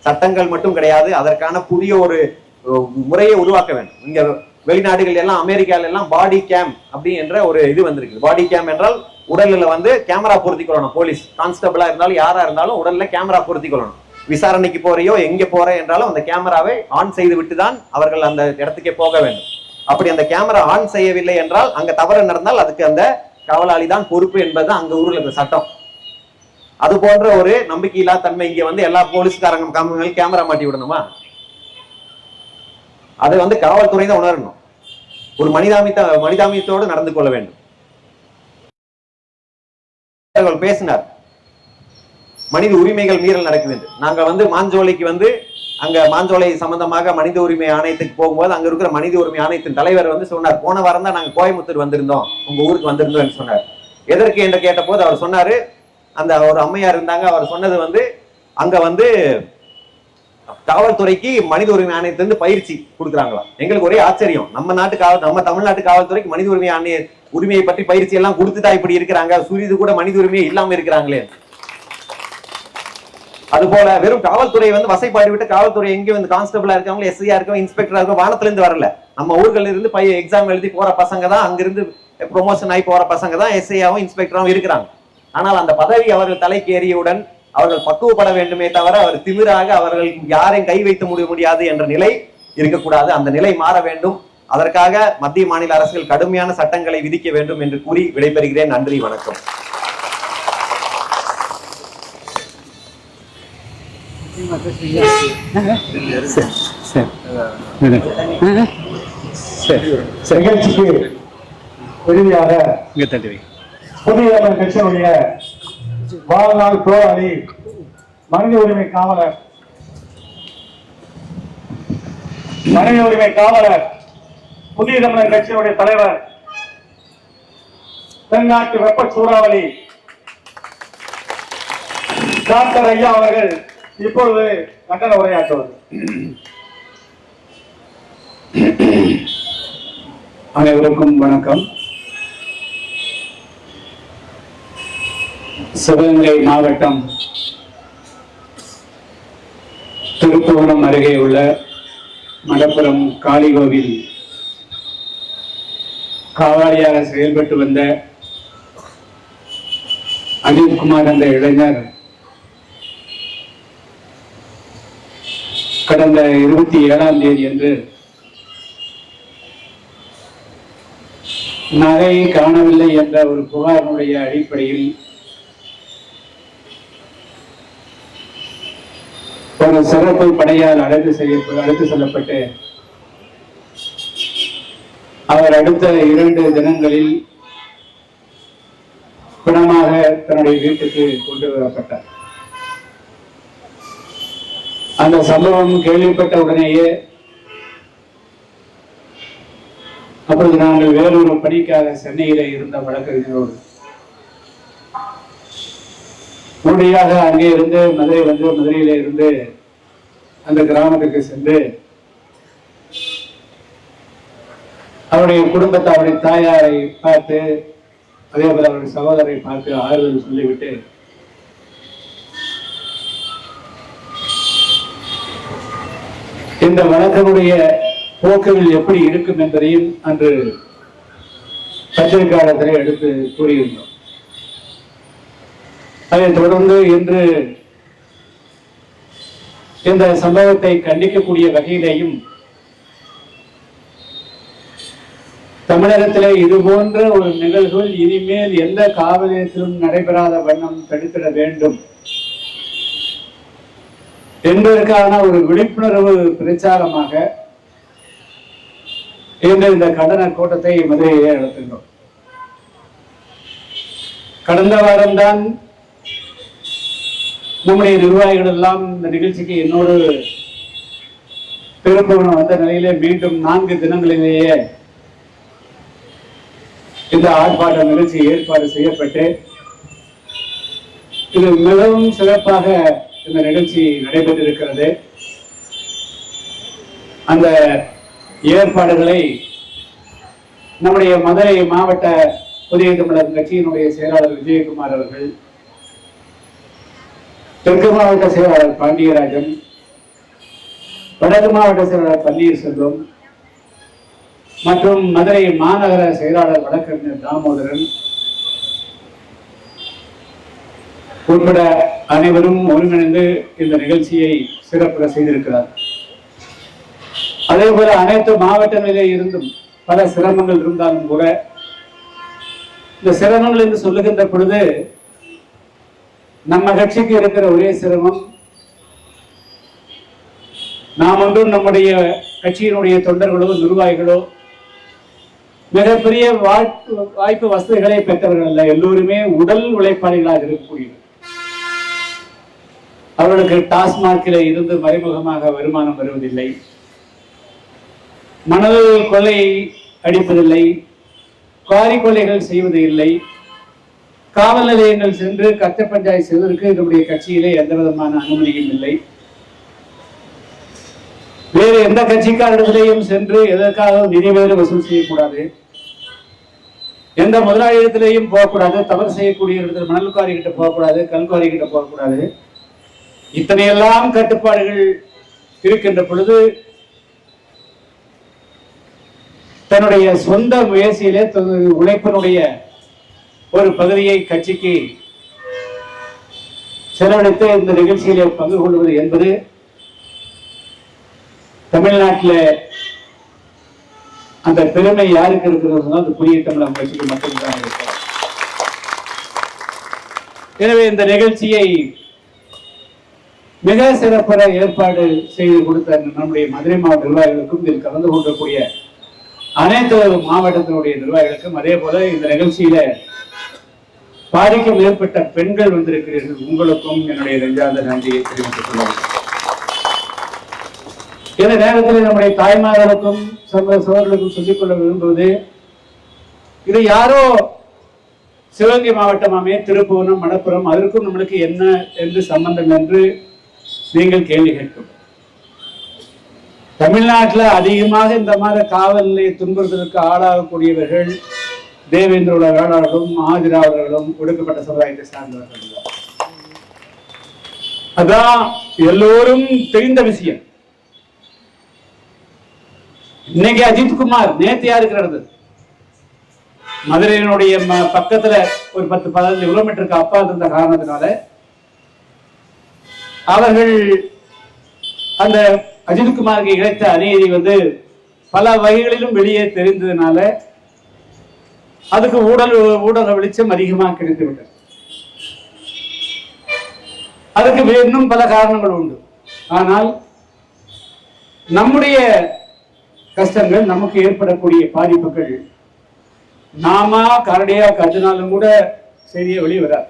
சட்டங்கள் மட்டும் கிடையாது, அதற்கான புதிய ஒரு முறையை உருவாக்க வேண்டும். இங்க வெளிநாடுகள் எல்லாம் அமெரிக்கால எல்லாம் பாடி கேம் அப்படி என்ற ஒரு இது வந்திருக்கு. பாடி கேம் என்றால் உடல்ல வந்து கேமரா பொருத்தி கொள்ளணும். போலீஸ் கான்ஸ்டபிளா இருந்தாலும் யாரா இருந்தாலும் உடல்ல கேமரா பொருத்தி கொள்ளணும். விசாரணைக்கு போறையோ எங்க போற என்றாலும் அந்த கேமராவை ஆன் செய்து விட்டுதான் அவர்கள் அந்த இடத்துக்கே போக வேண்டும். அப்படி அந்த கேமரா ஆன் செய்யவில்லை என்றால் அங்க தவறு நடந்தால் அதுக்கு அந்த காவலாளி தான் பொறுப்பு என்பது அங்க ஊர்ல இருக்க சட்டம். அது போன்ற ஒரு நம்பிக்கையில்லா தன்மை இங்க வந்து எல்லா போலீஸ்காரங்க கேமரா மாட்டி விடணுமா? அதை வந்து காவல்துறை தான் உணரணும். ஒரு மனிதாபியத்தோடு நடந்து கொள்ள வேண்டும். பேசினார், மனித உரிமைகள் மீறல் நடக்குது. நாங்க வந்து மாஞ்சோலைக்கு வந்து அங்க மாஞ்சோலை சம்பந்தமாக மனித உரிமை ஆணையத்துக்கு போகும்போது அங்க இருக்கிற மனித உரிமை ஆணையத்தின் தலைவர் வந்து சொன்னார், போன வாரம் தான் நாங்க கோயம்புத்தூர் வந்திருந்தோம், உங்க ஊருக்கு வந்திருந்தோம் சொன்னார். எதற்கு என்று கேட்ட போது அவர் சொன்னாரு, அந்த ஒரு அம்மையார் இருந்தாங்க, அவர் சொன்னது வந்து அங்க வந்து காவல்துறைக்கு மனித உரிமை ஆணையத்திலிருந்து பயிற்சி கொடுக்குறாங்களா. எங்களுக்கு ஒரே ஆச்சரியம், நம்ம தமிழ்நாட்டு காவல்துறைக்கு மனித உரிமை ஆணைய உரிமையை பற்றி பயிற்சி எல்லாம் கொடுத்துட்டா இப்படி இருக்கிறாங்க, சுரிது கூட மனித உரிமையை இல்லாம இருக்கிறாங்களே. அது போல வெறும் காவல்துறை வந்து வசைப்பாடி விட்டு காவல்துறை எங்க வந்து கான்ஸ்டபிளா இருக்காங்க, எஸ்ஐயா இருக்கவங்க, இன்ஸ்பெக்டரா இருக்கவங்க வானத்துல இருந்து வரல. நம்ம ஊர்கள்ல இருந்து எக்ஸாம் எழுதி போற பசங்க தான், அங்கிருந்து ப்ரொமோஷன் ஆகி போற பசங்க தான் எஸ்ஐயாவும் இன்ஸ்பெக்டராகவும் இருக்கிறாங்க. ஆனால் அந்த பதவி அவர்கள் தலைக்கு ஏறியவுடன் அவர்கள் பக்குவப்பட வேண்டுமே தவிர அவர் திமிராக அவர்கள் யாரையும் கை வைத்து முடியாது என்ற நிலை இருக்கக்கூடாது. அந்த நிலை மாற வேண்டும். அதற்காக மத்திய மாநில அரசுகள் கடுமையான சட்டங்களை விதிக்க வேண்டும் என்று கூறி விடைபெறுகிறேன். நன்றி, வணக்கம். நிகழ்ச்சிக்கு இறுதியாக புதிய கட்சியினுடைய வாழ்நாள் போராளி, மனித உரிமை காவலர், புதிய தமிழர் கட்சியினுடைய தலைவர், தென்னாட்டு வெப்ப சூறாவளி டாக்டர் ஐயா அவர்கள் இப்பொழுது கண்டன உரையாற்றுவது. அனைவருக்கும் வணக்கம். சிவகங்கை மாவட்டம் திருப்புவனம் அருகே உள்ள மடப்புரம் காளிகோவில் காவலாளியாக செயல்பட்டு வந்த அஜித்குமார் என்ற இளைஞர் கடந்த 27ஆம் தேதி அன்று நகை காணவில்லை என்ற ஒரு புகாரினுடைய அடிப்படையில் ஒரு சிறப்பு படையால் அழைத்து செல்லப்பட்டு அவர் அடுத்த 2 தினங்களில் பிணமாக தன்னுடைய வீட்டுக்கு கொண்டு வரப்பட்டார். அந்த சம்பவம் கேள்விப்பட்ட உடனேயே அப்பொழுது நாங்கள் வேறொரு பணிக்காக சென்னையிலே இருந்த வழக்கறிஞரோடு உடனடியாக அங்கே இருந்து மதுரையிலே இருந்து அந்த கிராமத்துக்கு சென்று அவருடைய குடும்பத்தை, அவருடைய தாயாரை பார்த்து, அதே போல அவருடைய சகோதரரை பார்த்து ஆறுதல் சொல்லிவிட்டு இந்த வழக்கினுடைய போக்குகள் எப்படி இருக்கும் என்பதையும் அன்று பத்திரிகையாளர்களை எடுத்து கூறியிருந்தோம். அதைத் தொடர்ந்து இன்று இந்த சம்பவத்தை கண்டிக்கக்கூடிய வகையிலேயும் தமிழகத்திலே இது போன்ற ஒரு நிகழ்வுகள் இனிமேல் எந்த காவல் நிலையத்திலும் நடைபெறாத வண்ணம் தடுத்திட வேண்டும் என்பதற்கான ஒரு விழிப்புணர்வு பிரச்சாரமாக இந்த கண்டன கூட்டத்தை மதுரையிலே நடத்துகிறோம். கடந்த வாரம்தான் நம்முடைய நிர்வாகிகள் எல்லாம் இந்த நிகழ்ச்சிக்கு என்னோடு திருப்புவனம் வந்த நிலையிலே மீண்டும் 4 தினங்களிலேயே இந்த ஆர்ப்பாட்ட நிகழ்ச்சி ஏற்பாடு செய்யப்பட்டு இது மிகவும் சிறப்பாக இந்த நிகழ்ச்சி நடைபெற்றிருக்கிறது. அந்த ஏற்பாடுகளை நம்முடைய மதுரை மாவட்ட புதிய தமிழர் கட்சியினுடைய செயலாளர் விஜயகுமார் அவர்கள், தெற்கு மாவட்ட செயலாளர் பாண்டியராஜன், வடக்கு மாவட்ட செயலாளர் பன்னீர்செல்வம் மற்றும் மதுரை மாநகர செயலாளர் வழக்கறிஞர் தாமோதரன் உட்பட அனைவரும் ஒருங்கிணைந்து இந்த நிகழ்ச்சியை சிறப்புற செய்திருக்கிறார். அதே போல அனைத்து மாவட்டங்களிலே இருந்தும் பல சிரமங்கள் இருந்தாலும் கூட இந்த சிரமங்கள் என்று சொல்லுகின்ற பொழுது நம்ம கட்சிக்கு இருக்கிற ஒரே சிரமம், நாம் ஒன்றும் நம்முடைய கட்சியினுடைய தொண்டர்களோ நிர்வாகிகளோ மிகப்பெரிய வாய்ப்பு வசதிகளை பெற்றவர்கள் அல்ல. எல்லோருமே உடல் உழைப்பாளிகளாக இருக்கக்கூடியவர். அவர்களுக்கு டாஸ்மார்க்கில் இருந்து மறைமுகமாக வருமானம் வருவதில்லை, மணல் கொள்ளை அடிப்பதில்லை, குவாரி கொள்ளைகள் செய்வது இல்லை, காவல் நிலையங்கள் சென்று கட்ட பஞ்சாயத்து செய்வதற்கு நம்முடைய கட்சியிலே எந்த விதமான அனுமதியும் இல்லை. வேறு எந்த கட்சிக்காரர்களையும் சென்று எதற்காக நிதி வேறு வசூல் செய்யக்கூடாது, எந்த முதலாளியிடத்திலேயும் போகக்கூடாது, தவறு செய்யக்கூடிய இடத்துல மணல் குவாரி கிட்ட போகக்கூடாது, கல்குவாரி கிட்ட போகக்கூடாது. இத்தனையெல்லாம் கட்டுப்பாடுகள் இருக்கின்ற பொழுது தன்னுடைய சொந்த முயற்சியிலே உழைப்பினுடைய ஒரு பகுதியை கட்சிக்கு செலவழித்து இந்த நிகழ்ச்சியிலே பங்கு கொள்வது என்பது தமிழ்நாட்டில் அந்த பெருமை யாருக்கு இருக்கிறது? அந்த புதிய தமிழகம் கட்சிக்கு மட்டும்தான் இருக்கிறது. எனவே இந்த நிகழ்ச்சியை மிக சிறப்பாக ஏற்பாடு செய்து கொடுத்த நம்முடைய மதுரை மாவட்ட நிர்வாகிகளுக்கும், இதில் கலந்து கொள்ளக்கூடிய அனைத்து மாவட்டத்தினுடைய நிர்வாகிகளுக்கும், அதே போல இந்த நிகழ்ச்சியில பாதிக்கும் மேற்பட்ட பெண்கள் வந்திருக்கிறீர்கள். உங்களுக்கும் என்னுடைய நெஞ்சார்ந்த நன்றியை தெரிவித்துக் கொள்ளும். இந்த நேரத்தில் நம்முடைய தாய்மார்களுக்கும் சகோதரர்களுக்கும் சொல்லிக்கொள்ள விரும்புவது, இது யாரோ சிவகங்கை மாவட்டமாமே திருப்புவனம் மணப்புறம் அதற்கும் நம்மளுக்கு என்ன என்று சம்பந்தம் என்று நீங்கள் கேள்வி கேட்கும். தமிழ்நாட்டில் அதிகமாக இந்த மாதிரி காவல் நிலைய துன்புறுத்தலுக்கு ஆளாகக்கூடியவர்கள் தேவேந்திர வேளாளர்களும் ஆதிராவர்களும் ஒடுக்கப்பட்ட சமுதாயத்தை சார்ந்தவர்கள். அதான் எல்லோரும் தெரிந்த விஷயம். இன்னைக்கு அஜித்குமார் நேத்து யாருக்கு நடந்தது? மதுரையினுடைய பக்கத்துல ஒரு 10-15 கிலோமீட்டருக்கு அப்பா இருந்த காரணத்தினால அவர்கள் அந்த அஜித்குமாருக்கு இழைத்த அநீதி பல வகைகளிலும் வெளியே தெரிந்ததுனால அதுக்கு ஊடக வெளிச்சம் அதிகமாக கிடைத்து விட்டது. அதுக்கு இன்னும் பல காரணங்கள் உண்டு. ஆனால் நம்முடைய கஷ்டங்கள், நமக்கு ஏற்படக்கூடிய பாதிப்புகள் நாம கரடியா கத்தினாலும் கூட செய்தியை வெளியே வராது.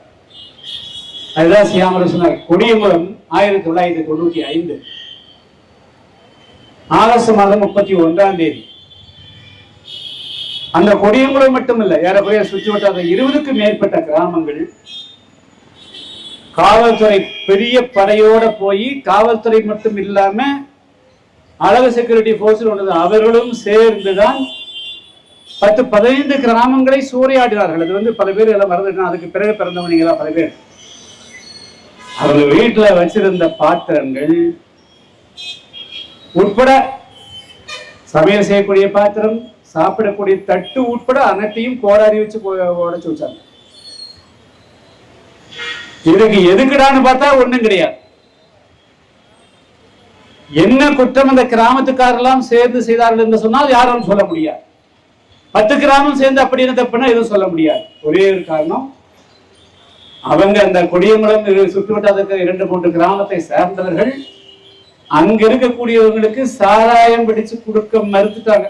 அதுதான் சியாமரன் சொன்னார். கொடியங்குளம் 1995 ஆகஸ்ட் மாதம் 31ஆம் தேதி அந்த கொடியங்குளம் மட்டுமல்ல, ஏறக்குறைய சுற்றி வட்டார 20க்கும் மேற்பட்ட கிராமங்கள் காவல்துறை பெரிய படையோட போய், காவல்துறை மட்டும் இல்லாம அளவு செக்யூரிட்டி போர்ஸ் அவர்களும் சேர்ந்துதான் 10-15 கிராமங்களை சூறையாடினார்கள். அது பல பேர் எல்லாம் மறந்துட்டாங்க. அதுக்கு பிறகு பிறந்தவனீங்களா பல பேர். அவங்க வீட்டுல வச்சிருந்த பாத்திரங்கள் உட்பட, சமையல் செய்யக்கூடிய பாத்திரம், சாப்பிடக்கூடிய தட்டு உட்பட அனைத்தையும் கோடாரி வச்சு உடைச்சு வச்சாங்க. இதுக்கு எதுக்குடான்னு பார்த்தா ஒண்ணும் கிடையாது. என்ன குற்றம் அந்த கிராமத்துக்காரெல்லாம் சேர்ந்து செய்தார்கள் என்று சொன்னால் யாரும் சொல்ல முடியாது. 10 கிராமம் சேர்ந்து அப்படின்னு தப்புனா எதுவும் சொல்ல முடியாது. ஒரே ஒரு காரணம், அவங்க அந்த கொடியங்குளம் சுற்றுவட்டாரத்துக்கு 2-3 கிராமத்தை சேர்ந்தவர்கள் அங்க இருக்கக்கூடியவங்களுக்கு சாராயம் பிடிச்சு கொடுக்க மறுத்துட்டாங்க.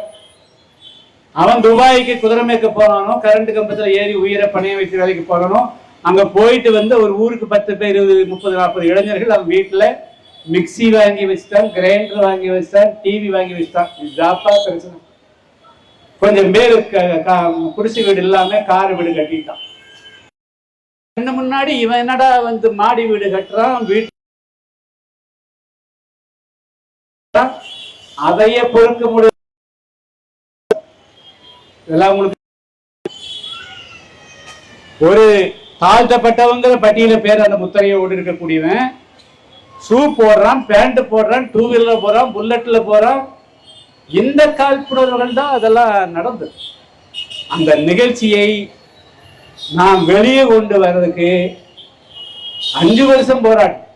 அவன் துபாய்க்கு குதிரை மேய்க்க போனானோ, கரண்ட் கம்பத்துல ஏறி உயிரை பணைய வைத்து வேலைக்கு போனானோ, அங்க போயிட்டு ஒரு ஊருக்கு 10 பேர் 20-30-40 இளைஞர்கள் அவன் வீட்டுல மிக்சி வாங்கி வச்சுட்டான், கிரைண்டர் வாங்கி வச்சுட்டான், டிவி வாங்கி வச்சுட்டான். இதுதாப்பா பிரச்சனை. கொஞ்சம் பேரு குடிசை வீடு இல்லாம கார் வீடு கட்டிட்டான். என்ன முன்னாடி இவன் என்னடா மாடி வீடு கட்டுறான், வீட்டு அதையே பொறுக்க முடியும். இதெல்லாம் உங்களுக்கு ஒரு தாழ்த்தப்பட்டவங்க பட்டியல பேர் அந்த முத்திரையோடு இருக்கக்கூடியவன் ஷூ போடுறான், பேண்ட் போடுறான், 2 வீலர்ல போறான், புல்லட்ல போறான். இந்த காழ்ப்புணர்வுகள் தான் அதெல்லாம் நடந்தது. அந்த நிகழ்ச்சியை நாம் வெளியே கொண்டு வர்றதுக்கு 5 வருஷம் போராட்டம்.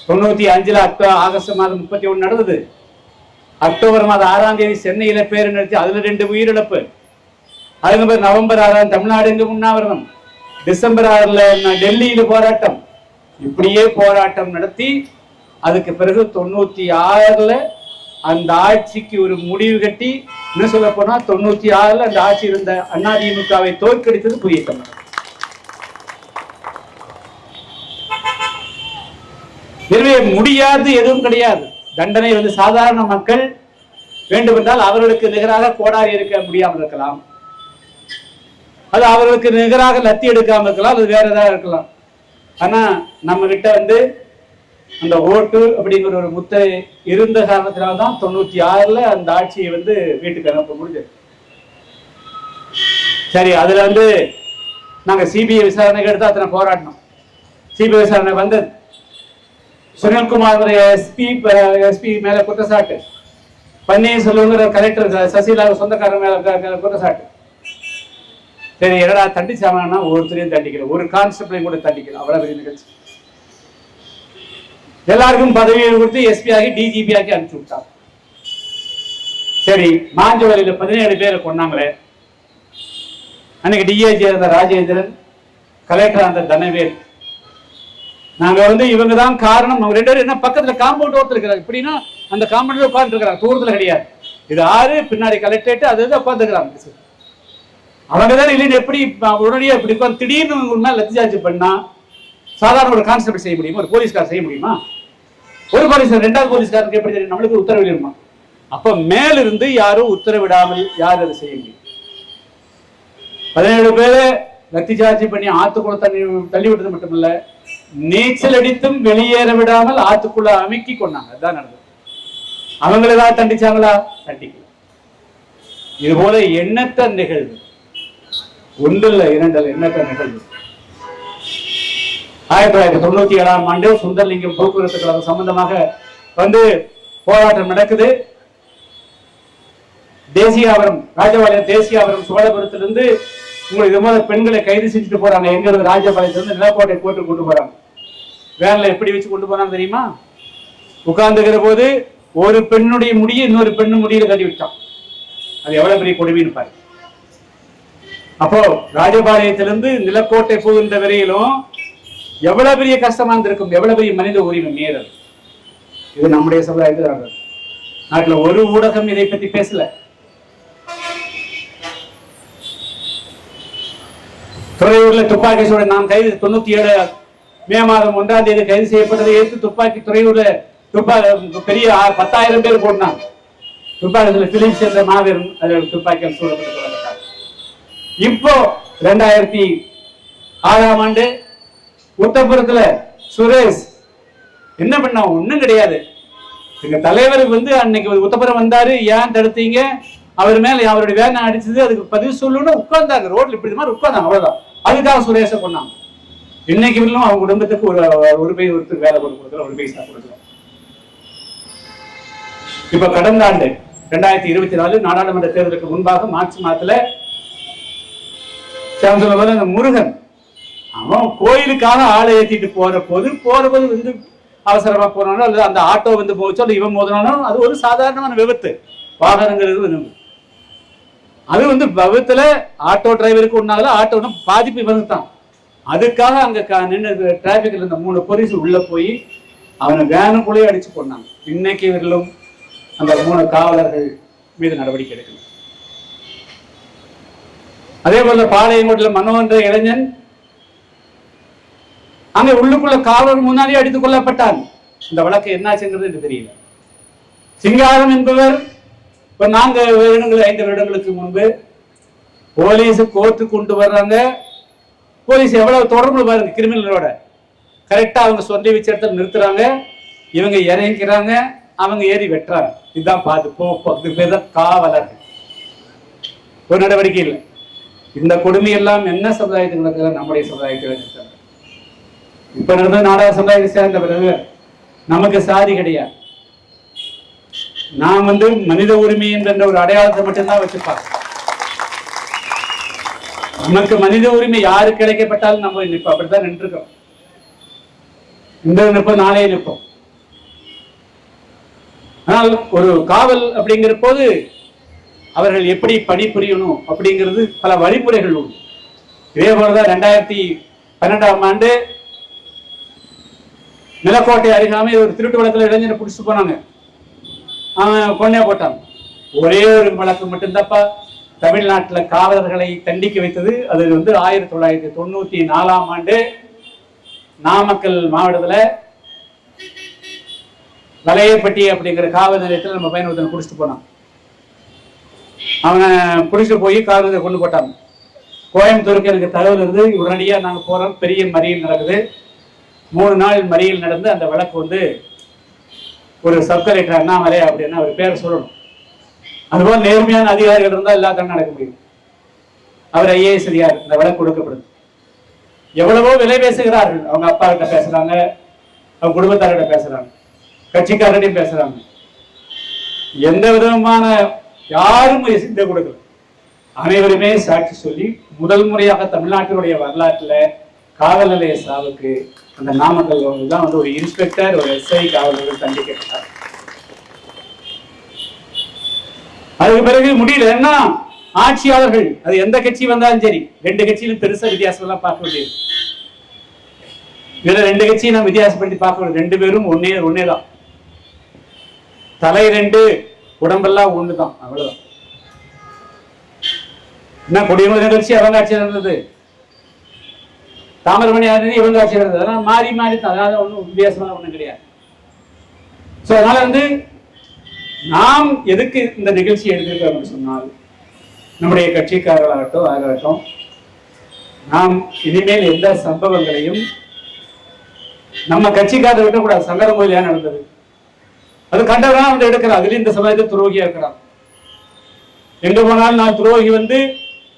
95 ஆகஸ்ட் மாதம் 31 நடந்தது. அக்டோபர் மாதம் 6ஆம் தேதி சென்னையில பேர் நடத்தி அதுல 2 உயிரிழப்பு. அதுக்கு நவம்பர் 6 தமிழ்நாடு எங்க உண்ணாவிரதம், டிசம்பர் 6 டெல்லியில போராட்டம். இப்படியே போராட்டம் நடத்தி அதுக்கு பிறகு 96 அந்த ஆட்சிக்கு ஒரு முடிவு கட்டி, என்ன சொல்ல போனா 96 அந்த ஆட்சி இருந்த அதிமுகவை தோற்கடித்தது புதிய தமிழகம். எனவே முடியாது எதுவும் கிடையாது. தண்டனை சாதாரண மக்கள் வேண்டுமென்றால் அவர்களுக்கு நிகராக கோடாரி எடுக்க முடியாமல் இருக்கலாம், அது அவர்களுக்கு நிகராக லத்தி எடுக்காமல் இருக்கலாம், அது வேற ஏதாவது இருக்கலாம். ஆனா நம்ம கிட்ட அந்த ஓட்டு அப்படிங்கிற ஒரு முத்திரை இருந்த காரணத்தினால்தான் 96 அந்த ஆட்சியை வீட்டுக்கு அனுப்ப முடிஞ்சது. சரி, அதுல நாங்க சிபிஐ விசாரணைக்கு எடுத்து அத்தனை போராட்டணும். சிபிஐ விசாரணை வந்தது. சுனில்குமார் எஸ்பி மேல குற்றச்சாட்டு, பன்னீர்செல்வம் கலெக்டர் சசிகலா சொந்தக்காரர் மேல குற்றச்சாட்டு. சரி, என்னடா தண்டிச்சாங்கன்னா ஒருத்தரையும் தண்டிக்கல, ஒரு கான்ஸ்டபிளையும் கூட தண்டிக்கல. அவ்வளவு பெரிய நிகழ்ச்சி. எல்லாருக்கும் பதவியை கொடுத்து எஸ்பி ஆகி டிஜிபி ஆகி அனுப்பிச்சு விட்டாங்க. சரி, மாஞ்சோலையில 17 பேரை கொண்டாங்களே, அன்னைக்கு டிஐஜி இருந்த ராஜேந்திரன், கலெக்டர் அந்த தனவேல், நாங்க இவங்க தான் காரணம். அவங்க 2 பேரும் என்ன பக்கத்துல காம்பவுண்ட் ஓட்டு இருக்கிறாங்க. இப்படின்னா அந்த காம்பவுண்ட்ல உட்கார்ந்து இருக்கிறாங்க, தூரத்துல கிடையாது. இது 6 பின்னாடி கலெக்டரேட் அது உட்கார்ந்துக்கிறாங்க. அவங்க தான் இல்லைன்னு எப்படி உடனடியாக இப்படி திடீர்னு ஒரு நாள் லத்தி சார்ஜ் பண்ணா சாதாரண ஒரு கான்ஸ்டபிள் செய்ய முடியுமா? ஒரு போலீஸ்கார் செய்ய முடியுமா? ஒரு போலீஸ்கார் ரெண்டாவது போலீஸ்காரருக்கு எப்படி தெரியும்? நம்மளுக்கு உத்தரவிடுமா? அப்ப மேலிருந்து யாரும் உத்தரவிடாமல் யார் அதை செய்ய முடியும்? 17 பேரை லத்தி சார்ஜ் பண்ணி ஆத்துக்குள்ள தள்ளி விட்டது மட்டுமல்ல, நீச்சல் அடித்தும் வெளியேற விடாமல் ஆத்துக்குள்ள அமுக்கி கொண்டாங்க. அதுதான் நடந்தது. அவங்க ஏதாவது தண்டிச்சாங்களா? தண்டிக்கல. இது போல எண்ணற்ற நிகழ்வு, ஒன்றில் இரண்டில் எண்ணற்ற நிகழ்வு. 1997ஆம் ஆண்டு சுந்தரலிங்கம் போக்குவரத்து கழகம் சம்பந்தமாக வந்து போராட்டம் நடக்குது. தேசியாவரம், ராஜபாளையம் தேசியாவரம் சோழபுரத்திலிருந்து உங்களுக்கு இது மாதிரி பெண்களை கைது செஞ்சுட்டு போறாங்க. எங்க இருந்து? ராஜபாளையத்திலிருந்து நிலக்கோட்டை கோர்ட்டு கொண்டு போறாங்க. வேன்ல எப்படி வச்சு கொண்டு போறாங்க தெரியுமா? உட்கார்ந்துகிற போது ஒரு பெண்ணுடைய முடிய இன்னொரு பெண்ணு முடியில கட்டி விட்டான். அது எவ்வளவு பெரிய கொடுமைன்னு பாரு. அப்போ ராஜபாளையத்திலிருந்து நிலக்கோட்டை போகின்ற வரையிலும் எவ்வளவு பெரிய கஷ்டமா இருந்திருக்கும், எவ்வளவு பெரிய மனித உரிமை மீறல். இது நம்முடைய சமுதாயத்தில் நாட்டில் ஒரு ஊடகம் இதை பத்தி பேசல. துறையூர்ல துப்பாக்கி சூழல் நான் கைது 97 மே மாதம் 1ஆம் தேதி கைது செய்யப்பட்டதை ஏற்று துப்பாக்கி துறையூர்ல பெரிய 10,000 பேர் போட்டாங்க. துப்பாக்கி பிலிம்ஸ் என்ற மாபெரும் துப்பாக்கியால் சூழப்பட்டு. இப்போ 2006ஆம் ஆண்டு உத்தரப்புறத்துல சுரேஷ் என்ன பண்ணா? ஒண்ணும் கிடையாது. எங்க தலைவருக்கு வந்து அன்னைக்கு உத்தரப்புறம் வந்தாரு, ஏன் தடுத்தீங்க? அவர் மேல அவருடைய வேலை அடிச்சது, அதுக்கு பதிவு சொல்லணும்னு உட்கார்ந்தாங்க. ரோட்ல இப்படி மாதிரி உட்கார்ந்தாங்க, அவ்வளவுதான். அதுக்காக சுரேஷை கொண்டாங்க. இன்னைக்கு வரலும் அவங்க குடும்பத்துக்கு ஒரு பை ஒருத்தர் வேலை கொடுக்கல, ஒரு பைசா கொடுக்கல. இப்ப கடந்த ஆண்டு 2024 நாடாளுமன்ற தேர்தலுக்கு முன்பாக மார்ச் மாதத்துல அந்த முருகன் அவன் கோயிலுக்காக ஆளை ஏற்றிட்டு போற போது வந்து அவசரமா போனாலும் அல்லது அந்த ஆட்டோ வந்து போச்சோ அல்லது இவன் மோதினாலும் அது ஒரு சாதாரணமான விபத்து. வாகனங்கள் அது வந்து விபத்துல ஆட்டோ டிரைவருக்கு ஒன்னால ஆட்டோ பாதிப்பு வந்துட்டான். அதுக்காக அங்க நின்று டிராபிக்ல இருந்த 3 போலீஸ் உள்ள போய் அவனை வேனுக்குள்ளேயே அடிச்சு கொண்டாங்க. இன்னைக்கு இவர்களும் அந்த 3 காவலர்கள் மீது நடவடிக்கை எடுக்கணும். அதே போல பாளையங்கோட்டில் மனோன்ற இளைஞன் அங்க உள்ளுக்குள்ள காவலர் முன்னாடியே அடித்துக் கொல்லப்பட்டான். இந்த வழக்கு என்னாச்சுங்கிறது எனக்கு தெரியல. சிங்காரம் என்பவர் இப்ப 4 வருடங்கள் 5 வருடங்களுக்கு முன்பு போலீஸ் கோர்ட்டு கொண்டு வர்றாங்க. போலீஸ் எவ்வளவு தொடர்பு பாருங்க கிரிமினலோட. கரெக்டா அவங்க சொல்லி வச்ச இடத்துல நிறுத்துறாங்க, இவங்க இறங்கிறாங்க, அவங்க ஏறி வெட்டுறாங்க. இதுதான் பேர் தான் காவலர்கள். ஒரு நடவடிக்கை இல்லை. இந்த கொடுமை எல்லாம் என்ன சமுதாயத்துக்கு நடக்குது? நம்முடைய சமுதாயத்தில் இப்ப நடந்த நாடக சமுதாயத்தை சேர்ந்த பிறகு நமக்கு சாதி கிடையாது. நாம் வந்து மனித உரிமை என்ற ஒரு அடையாளத்தை மட்டும்தான் வச்சிருப்பாங்க. நமக்கு மனித உரிமை யாரு கிடைக்கப்பட்டாலும் நம்ம நிற்போம். அப்படித்தான் நின்றுக்கிறோம். இந்த நிற்போம், நாளையே நிற்போம். ஆனால் ஒரு காவல் அப்படிங்கிற போது அவர்கள் எப்படி பணிபுரியணும் அப்படிங்கிறது பல வழிமுறைகள் உண்டு. இதே போலதான் 2012ஆம் ஆண்டு நிலக்கோட்டை அருகாமை ஒரு திருட்டு வழக்கில் இளைஞரை பிடிச்சிட்டு போனாங்க. அவன் கொன்னே போட்டான். ஒரே ஒரு வழக்கு மட்டும்தாப்பா தமிழ்நாட்டில் காவலர்களை தண்டிக்க வைத்தது. அது வந்து 1994ஆம் ஆண்டு நாமக்கல் மாவட்டத்தில் வலையப்பட்டி அப்படிங்கிற காவல் நிலையத்தில் நம்ம பையன் ஒருத்தனை பிடிச்சிட்டு போனான். அவனை பிடிச்சிட்டு போய் காவலரை கொண்டு போட்டாங்க. கோயம்புத்தூருக்கு எனக்கு தகவல் இருந்து உடனடியாக நாங்கள் போகிறோம். பெரிய மறியல் நடக்குது. 3 நாள் மறியல் நடந்து அந்த வழக்கு வந்து ஒரு சப் கலெக்டர் அண்ணாமலை அப்படின்னா அவர் பேர் சொல்லணும். அதுபோல் நேர்மையான அதிகாரிகள் இருந்தால் எல்லாத்தையும் நடக்க முடியும். அவர் ஐஏஎஸ் அதிகாரி. இந்த வழக்கு கொடுக்கப்படுது. எவ்வளவோ விலை பேசுகிறார்கள். அவங்க அப்பா கிட்ட பேசுறாங்க, அவங்க குடும்பத்தார்கிட்ட பேசுறாங்க, கட்சிக்காரரையும் பேசுறாங்க. எந்த விதமான யாரும் சிந்தை கொடுக்கல. அனைவருமே சாட்சி சொல்லி முதல் முறையாக தமிழ்நாட்டினுடைய வரலாற்றுல காவல் நிலைய சாவுக்கு அந்த நாமக்கல் தான் வந்து ஒரு இன்ஸ்பெக்டர், ஒரு எஸ்ஐ காவலர்கள் தண்டிக்கப்பட்டார். அதுக்கு பிறகு முடியல. என்ன ஆட்சியாளர்கள் அது எந்த கட்சி வந்தாலும் சரி, 2 கட்சியிலும் பெருசா வித்தியாசம் எல்லாம் பார்க்க முடியாது. இதுல 2 கட்சியும் நம்ம வித்தியாசப்படுத்தி பார்க்க முடியாது. 2 பேரும் ஒன்னேதான். தலை 2, உடம்பெல்லாம் ஒண்ணுதான், அவ்வளவுதான். என்ன குடியுரிமை நிகழ்ச்சி அவங்க ஆட்சியில் இருந்தது, தாமிரபரணி ஆட்சி இவங்க ஆட்சியில் இருந்தது. அதெல்லாம் மாறி மாறி தான், அதாவது ஒன்றும் வித்தியாசமான ஒன்றும் கிடையாது. ஸோ அதனால வந்து நாம் எதுக்கு இந்த நிகழ்ச்சி எடுத்திருக்கோம் சொன்னால், நம்முடைய கட்சிக்காரர்களாகட்டும் ஆகட்டும், நாம் இனிமேல் எந்த சம்பவங்களையும் நம்ம கட்சிக்காரர் விட்டக்கூடாது. சங்கரன் கோயில் ஏன் நடந்தது, அது கண்டவனா வந்து எடுக்கிறார். அதுல இந்த சமயத்தில் துரோகியா இருக்கிறான். எங்க போனாலும் நான் துரோகி வந்து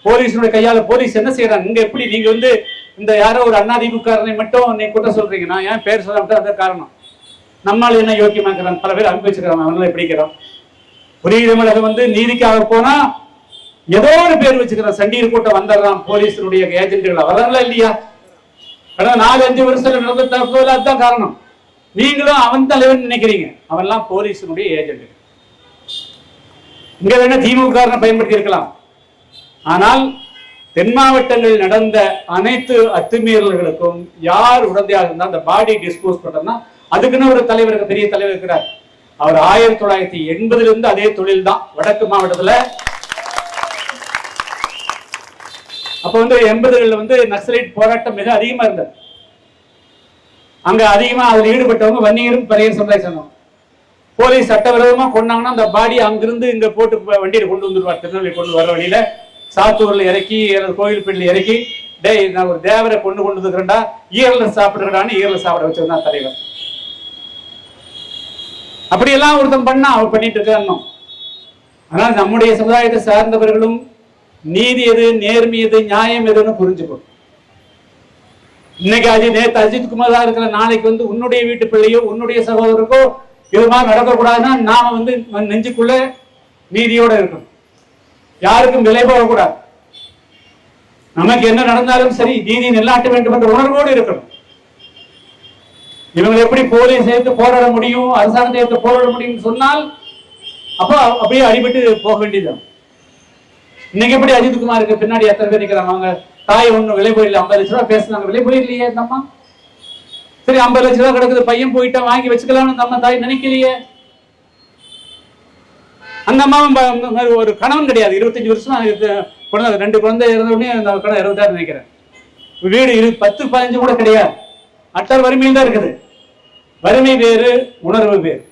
போலீஸுடைய கையால போலீஸ் என்ன செய்யறாங்க இங்க? எப்படி நீங்க வந்து இந்த யாரோ ஒரு அதிமுககாரனை மட்டும் நீ குற்றம் சொல்றீங்க, நான் ஏன் பேர் சொல்ல அது காரணம். நம்மளால என்ன யோக்கியமாக்குறாங்க, பல பேர் அனுப்பி வச்சுக்கிறாங்க, அவங்களாம் எப்படிக்கிறான். புரியமிழகம் வந்து நீதிக்காக போனா ஏதோ ஒரு பேர் வச்சுக்கிறான், சண்டீர் கூட்டம் வந்துடுறான், போலீஸினுடைய ஏஜென்ட்டுகள் வர்றாங்களா இல்லையா? கடந்த 4-5 வருஷத்துல நடந்த தகவல் அதுதான் காரணம். நீங்களும் அவன் தலைவன் நினைக்கிறீங்க, அவன்லாம் போலீஸினுடைய ஏஜென்ட். இங்க வேணா திமுக பயன்படுத்தி இருக்கலாம், ஆனால் தென் மாவட்டங்களில் நடந்த அனைத்து அத்துமீறல்களுக்கும் யார் உடந்தையாக இருந்தால் அந்த பாடி டிஸ்போஸ் பண்றதுன்னா அதுக்குன்னு ஒரு தலைவர், பெரிய தலைவர் இருக்கிறார். அவர் 1980 இருந்து அதே தொழில் தான் வடக்கு மாவட்டத்துல. அப்ப வந்து 80களில் வந்து நக்சலைட் போராட்டம் மிக அதிகமா இருந்தது. அங்க அதிகமா அதில் ஈடுபட்டவங்க வன்னியரும் பரையர் சமுதாய சொன்னோம். போலீஸ் சட்டவிரோதமா கொண்டாங்கன்னா அந்த பாடி அங்கிருந்து இங்க போட்டு வண்டியில கொண்டு வந்துருவார். திருநெல்வேலி கொண்டு வர வழியில சாத்தூர்ல இறக்கி, கோயில்பேட்டில் இறக்கி, டேய் நான் ஒரு தேவரை கொண்டு வந்துக்கிறேன்டா, ஈரல சாப்பிடுறான்னு ஈரல சாப்பிட வச்சிருந்தான் தலைவர். அப்படியெல்லாம் ஒருத்தன் பண்ணா அவர் பண்ணிட்டு இருக்கான். ஆனால் நம்முடைய சமுதாயத்தை சார்ந்தவர்களும் நீதி எது, நேர்மை எது, நியாயம் எதுன்னு புரிஞ்சுக்கணும். இன்னைக்கு நேற்று அஜித் குமார் இருக்கிற, நாளைக்கு வந்து உன்னுடைய வீட்டு பிள்ளையோ உன்னுடைய சகோதரருக்கோ இது மாதிரி நடக்கக்கூடாதுன்னா நாம வந்து நெஞ்சுக்குள்ள நீதியோட இருக்கணும், யாருக்கும் விலை போகக்கூடாது. நமக்கு என்ன நடந்தாலும் சரி நீதி நிலைநாட்ட வேண்டும் என்ற உணர்வோடு இருக்கணும். இவங்க எப்படி போலீஸ் சேர்த்து போராட முடியும், அரசாங்கத்தை சேர்த்து போராட முடியும் சொன்னால் அப்போ அப்படியே அடிபட்டு போக வேண்டியதுதான். இன்னைக்கு எப்படி அஜித் குமாருக்கு பின்னாடி எத்தனை பேர் நிற்கிறாங்க, அவங்க தாய் ஒண்ணு விலை போயிடல, 50 லட்ச ரூபாய் பேசுனாங்க, விலை போயிடலையே இந்த அம்மா. சரி 50 லட்ச ரூபாய் கிடக்குது, பையன் போயிட்டா வாங்கி வச்சுக்கலாம்னு நம்ம தாய் நினைக்கலையே. அந்த அம்மாவும் ஒரு கணவன் கிடையாது, 25 வருஷம் 2 குழந்தை இருந்தோடனே அந்த கடன் 60,000 நினைக்கிறேன். வீடு 10-15 கூட கிடையாது, அட்டர் வறுமையில் தான் இருக்குது. வறுமை வேறு, உணர்வு வேறு.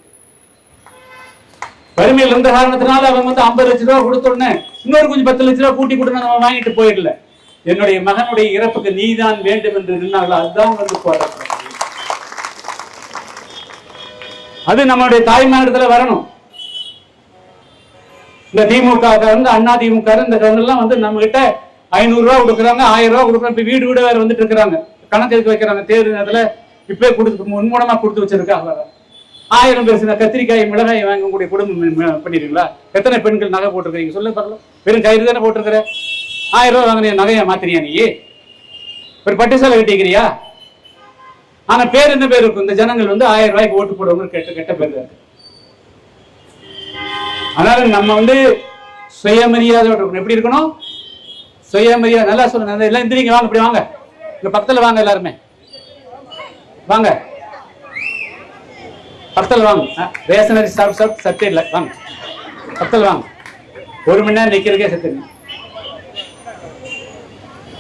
வறுமையில் இருந்த காரணத்தினால அவங்க வந்து 50 லட்ச ரூபாய் கொடுத்தோடனே இன்னொரு கொஞ்சம் 10 லட்ச ரூபாய் கூட்டி கொடுத்து நம்ம வாங்கிட்டு போயிடல. என்னுடைய மகனுடைய இறப்புக்கு நீதான் வேண்டும் என்று நின்னால அதுதான் வந்து போராட்டம். அது நம்மளுடைய தாய்மானத்துல வரணும். இந்த திமுக இருந்து அண்ணா திமுக இந்த எல்லாம் வந்து நம்ம கிட்ட 500 ரூபாய் கொடுக்குறாங்க, 1000 ரூபாய் கொடுக்குறாங்க. இப்ப வீடு வீடு வேற வந்துட்டு இருக்கிறாங்க, கணக்கு எடுத்து வைக்கிறாங்க. தேர்தல் நேரத்துல இப்ப கொடுத்து முன்மூலமா கொடுத்து வச்சிருக்காங்க. 1000 பேர் கத்திரிக்காய் மிளகாய் வாங்கக்கூடிய குடும்பம் பண்ணிருக்கீங்களா? எத்தனை பெண்கள் நகை போட்டிருக்கீங்க சொல்லு பார்க்கலாம். வெறும் கயிறு தானே போட்டிருக்கிற. 1000 ரூபாய் வாங்கின நகையை மாத்திரியா நீ? ஒரு பட்டு சேலை கட்டிக்கிறியா? ஆனா பேர் என்ன பேர் இருக்கும்? இந்த ஜனங்கள் வந்து 1000 ரூபாய்க்கு ஓட்டு போடுவாங்க, கெட்ட பேர் இருக்கு. அதனால நம்ம வந்து சுயமரியாதை எப்படி இருக்கணும்? சுயமரியாதை நல்லா சொல்லுங்க. எல்லாம் எந்திரிங்க, வாங்க, இப்படி வாங்க, இங்க பக்கத்துல வாங்க, எல்லாருமே வாங்க, பக்கத்துல வாங்க. ரேஷனரி சாப்பிட்டு சத்தே இல்லை, வாங்க பக்கத்துல வாங்க. 1 மணி நேரம் நிக்கிறதுக்கே செத்துருங்க,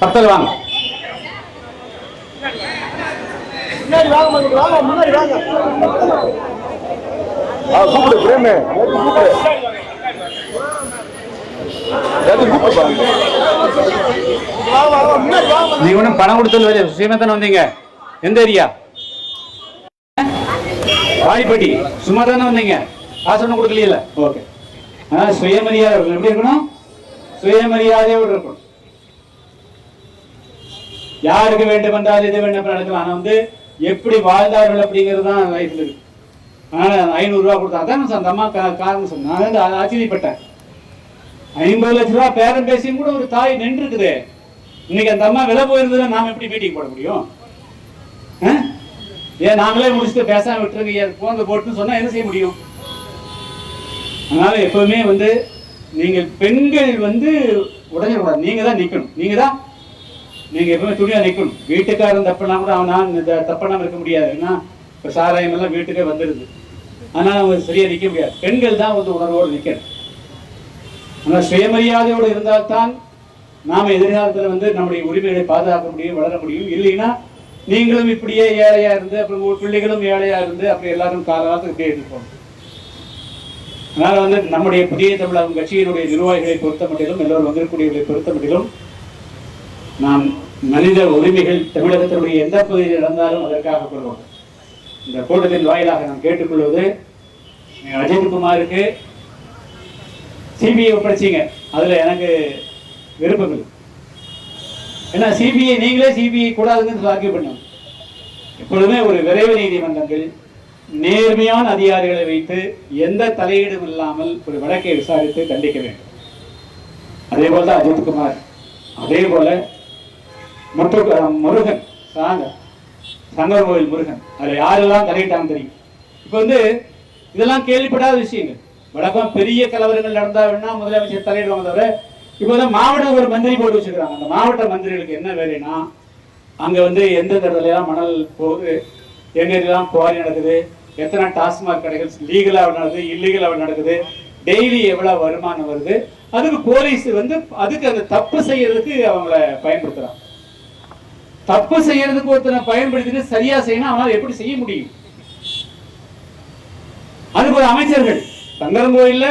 பக்கத்துல வாங்க. முன்னாடி வாங்க. கூப்பிடு பிரேமே, நீங்க ஒன்னும் பணம் கொடுத்து சுயமா தானே வந்தீங்க? எந்த ஏரியா? வாடிப்பட்டி. சும்மா தானே வந்தீங்க, காசு ஒன்றும் கொடுக்கல. ஓகே, சுயமரியாதை எப்படி இருக்கணும்? சுயமரியாதையோடு இருக்கணும். யாருக்கு வேண்டும் என்றால் இது வேண்டும் நடக்கலாம். ஆனா வந்து எப்படி வாழ்ந்தார்கள் அப்படிங்கிறது தான் லைஃப்ல இருக்கு. அதனால 500 ரூபாய் கொடுத்தா அதான் அந்த அம்மா காரணம் சொன்ன. நான் ஆச்சரியப்பட்டேன். 50 லட்ச ரூபாய் பேரம் பேசியும் கூட ஒரு தாய் நின்று இருக்குது. இன்னைக்கு அந்த அம்மா விலை போயிருந்ததுன்னா நாம எப்படி மீட்டிங் போட முடியும்? ஏன் நாங்களே முடிச்சுட்டு பேசாம விட்டுருங்க, போன போட்டுன்னு சொன்னா என்ன செய்ய முடியும்? அதனால எப்பவுமே வந்து நீங்கள் பெண்கள் வந்து உடஞ்சிடக்கூடாது. நீங்க தான் நிக்கணும். நீங்க எப்பவுமே துணியா நிக்கணும். வீட்டுக்காரன் தப்புனா கூட அவன் தப்பனாம இருக்க முடியாது. ஏன்னா இப்ப சாராயம் எல்லாம் வீட்டுக்கே வந்துடுது. அதனால அவங்க சரியா நிக்க முடியாது. பெண்கள் தான் வந்து உணர்வோடு நிக்கணும். ஆனால் சுயமரியாதையோடு இருந்தால்தான் நாம எதிர்காலத்தில் வந்து நம்முடைய உரிமைகளை பாதுகாக்க முடியும், வளர முடியும். இல்லைன்னா நீங்களும் இப்படியே ஏழையா இருந்து அப்புறம் உங்க பிள்ளைகளும் ஏழையா இருந்து அப்படி எல்லாரும் காலகாலத்துக்கு இப்படியே இருப்போம். அதனால வந்து நம்முடைய புதிய தமிழகம் கட்சியினுடைய நிர்வாகிகளை பொறுத்த மட்டிலும், எல்லோரும் வந்திருக்கக்கூடியவர்களை பொறுத்த மட்டிலும், நாம் மனித உரிமைகள் தமிழகத்தினுடைய எந்த பகுதியில் நடந்தாலும் அதற்காக கொள்வோம். இந்த கூட்டத்தின் வாயிலாக நாம் கேட்டுக்கொள்வது, அஜித்குமாருக்கு சிபிஐ ஒப்படைச்சிங்க, அதுல எனக்கு விருப்பம் இல்லை. ஏன்னா சிபிஐ நீங்களே சிபிஐ கூடாதுன்னு ஆர்கியூ பண்ணுங்க. எப்பொழுதுமே ஒரு விரைவு நீதிமன்றங்கள் நேர்மையான அதிகாரிகளை வைத்து எந்த தலையீடும் இல்லாமல் ஒரு வழக்கை விசாரித்து தண்டிக்க வேண்டும். அதே போல தான் அஜித்குமார், அதே போல முருகன் சங்கர் கோவில் முருகன், அதுல யாரெல்லாம் தலையிட்டாங்க தெரியும். இப்ப வந்து இதெல்லாம் கேள்விப்படாத விஷயங்கள். வழக்கம் பெரிய கலவரங்கள் நடந்தா வேணா முதலமைச்சர் தலையிடுவாங்க தவிர, இப்போதான் மாவட்ட ஒரு மந்திரி போட்டு வச்சிருக்காங்க. அந்த மாவட்ட மந்திரிகளுக்கு என்ன வேலைன்னா, அங்க வந்து எந்த இடத்துலலாம் மணல் போகுது, எங்கெல்லாம் குவாரி நடக்குது, எத்தனை டாஸ்மாக் கடைகள் லீகலா நடக்குது, இல்லீகலா நடக்குது, டெய்லி எவ்வளவு வருமானம் வருது, அதுக்கு போலீஸ் வந்து அதுக்கு அந்த தப்பு செய்யறதுக்கு அவங்கள பயன்படுத்துறாங்க. தப்பு செய்யறதுக்கு ஒருத்தனை பயன்படுத்திட்டு சரியா செய்யணும், அவனால எப்படி செய்ய முடியும்? அதுக்கு ஒரு அமைச்சர்கள் சங்கரங்கோயில்ல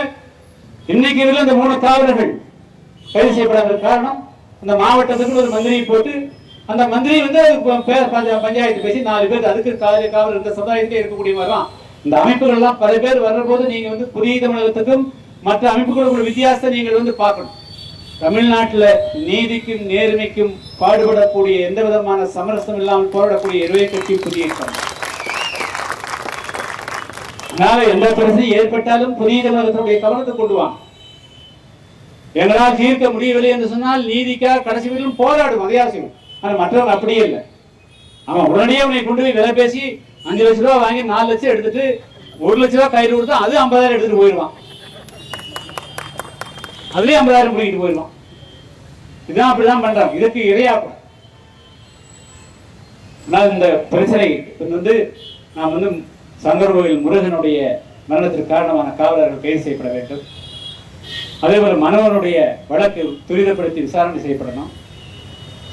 இன்னைக்கு இதுல இந்த 3 காவலர்கள் கைது செய்யப்படாத காரணம், அந்த மாவட்டத்துக்கு ஒரு மந்திரியை போட்டு அந்த மந்திரி வந்து பஞ்சாயத்து பேசி 4 பேர் அதுக்கு காவலர் இந்த சமுதாயத்திலே இருக்கக்கூடிய வரலாம். இந்த அமைப்புகள் எல்லாம் பல பேர் வர்ற போது நீங்க வந்து புதிய தமிழகத்துக்கும் மற்ற அமைப்புகளுக்கு வித்தியாசத்தை நீங்கள் வந்து பார்க்கணும். தமிழ்நாட்டில் நீதிக்கும் நேர்மைக்கும் பாடுபடக்கூடிய எந்த விதமான சமரசம் இல்லாமல் போராடக்கூடிய இருவே கட்சி புதிய தமிழகம். அதனால எந்த பிரச்சனையும் ஏற்பட்டாலும் புதிய தமிழகத்தினுடைய கவனத்தை கொண்டு வாங்க. எங்களால் தீர்க்க முடியவில்லை என்று சொன்னால் நீதிக்காக கடைசி வீட்டிலும் போராடும், அதையா செய்வோம். ஆனால் மற்றவங்க அப்படியே இல்லை. அவன் உடனடியே உன்னை கொண்டு போய் விலை பேசி 5 லட்ச ரூபா வாங்கி 4 லட்சம் எடுத்துட்டு 1 லட்ச ரூபா கையில் கொடுத்தா அது 50,000 எடுத்துட்டு போயிடுவான். அதுலயே 50,000 பிடிக்கிட்டு போயிடுவான். இதுதான் அப்படிதான் பண்றாங்க. இதுக்கு இரையாக்கும். இந்த பிரச்சனை வந்து நாம் வந்து சங்கரகோவில் முருகனுடைய மரணத்திற்கு காரணமான காவலர்கள் கைது செய்யப்பட வேண்டும். அதே போல மனோகனுடைய வழக்கு துரிதப்படுத்தி விசாரணை செய்யப்படணும்.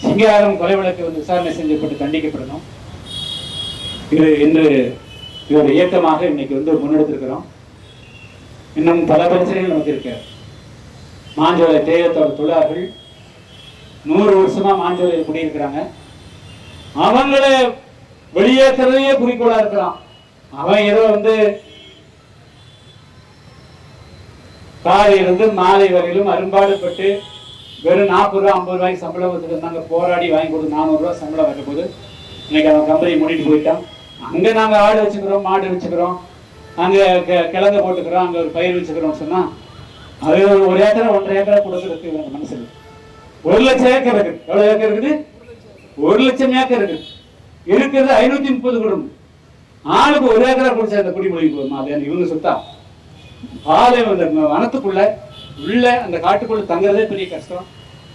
சிங்காரம் கொலை வழக்கு வந்து விசாரணை செய்யப்பட்டு தண்டிக்கப்படணும். இது இன்று இதோட இயக்கமாக இன்னைக்கு வந்து முன்னெடுத்திருக்கிறோம். இன்னும் பல பிரச்சனைகள் நமக்கு இருக்கு. மாஞ்சோலை தேயத்தோட தொழிலாளர்கள் 100 வருஷமா மாஞ்சோலையில் குடியிருக்கிறாங்க. அவங்களை வெளியேற்றுறதையே குறிக்கோளா இருக்கிறான். அவன் ஏதோ வந்து காலையிலிருந்து மாலை வரையிலும் அரும்பாடுபட்டு வெறும் 40 ரூபா 50 ரூபாய்க்கு சம்பளம் வச்சுருந்தாங்க. போராடி வாங்கி கொடுத்து 400 ரூபா சம்பளம் வைக்க போது இன்னைக்கு அவன் கம்பெனி மூடிட்டு போயிட்டான். அங்க நாங்க ஆடு வச்சுக்கிறோம், மாடு வச்சுக்கிறோம், அங்க கிழங்க போட்டுக்கிறோம், அங்க ஒரு பயிர் வச்சுக்கிறோம் சொன்னா அது 1 ஏக்கரை 1.5 ஏக்கரை கொடுக்கறதுக்கு மனசுல 1 லட்சம் ஏக்கர் இருக்கு. எவ்வளவு ஏக்கர் இருக்குது? 1 லட்சம் ஏக்கர் இருக்கு. இருக்கிறது 530 குடும்பம். ஆளுக்கு 1 ஏக்கரை குடிச்சா அந்த குடிமொழி போதுமா? அது இவங்க சுத்தா ஆலை வனத்துக்குள்ள உள்ள அந்த காட்டுக்குள்ள தங்குறதே பெரிய கஷ்டம்.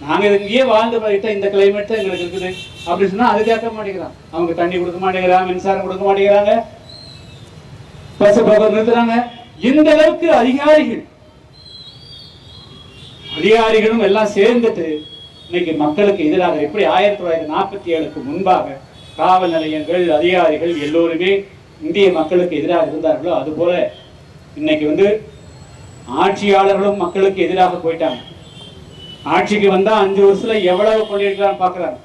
நாங்க இங்கேயே வாழ்ந்து போயிட்டா இந்த கிளைமேட் தான் எங்களுக்கு இருக்குது அப்படின்னு சொன்னா அது கேட்க மாட்டேங்கிறான். அவங்க தண்ணி கொடுக்க மாட்டேங்கிறாங்க, மின்சாரம் கொடுக்க மாட்டேங்கிறாங்க, பஸ் போக நிறுத்துறாங்க. இந்த அளவுக்கு அதிகாரிகளும் எல்லாம் சேர்ந்துட்டு இன்னைக்கு மக்களுக்கு எதிராக எப்படி 1947க்கு முன்பாக காவல் நிலையங்கள் அதிகாரிகள் எல்லோருமே இந்திய மக்களுக்கு எதிராக இருந்தார்களோ அதுபோல இன்னைக்கு வந்து ஆட்சியாளர்களும் மக்களுக்கு எதிராக போயிட்டாங்க. ஆட்சிக்கு வந்தா 5 வருஷத்துல எவ்வளவு கொள்ளையடிக்கலாம்னு பாக்குறாங்க.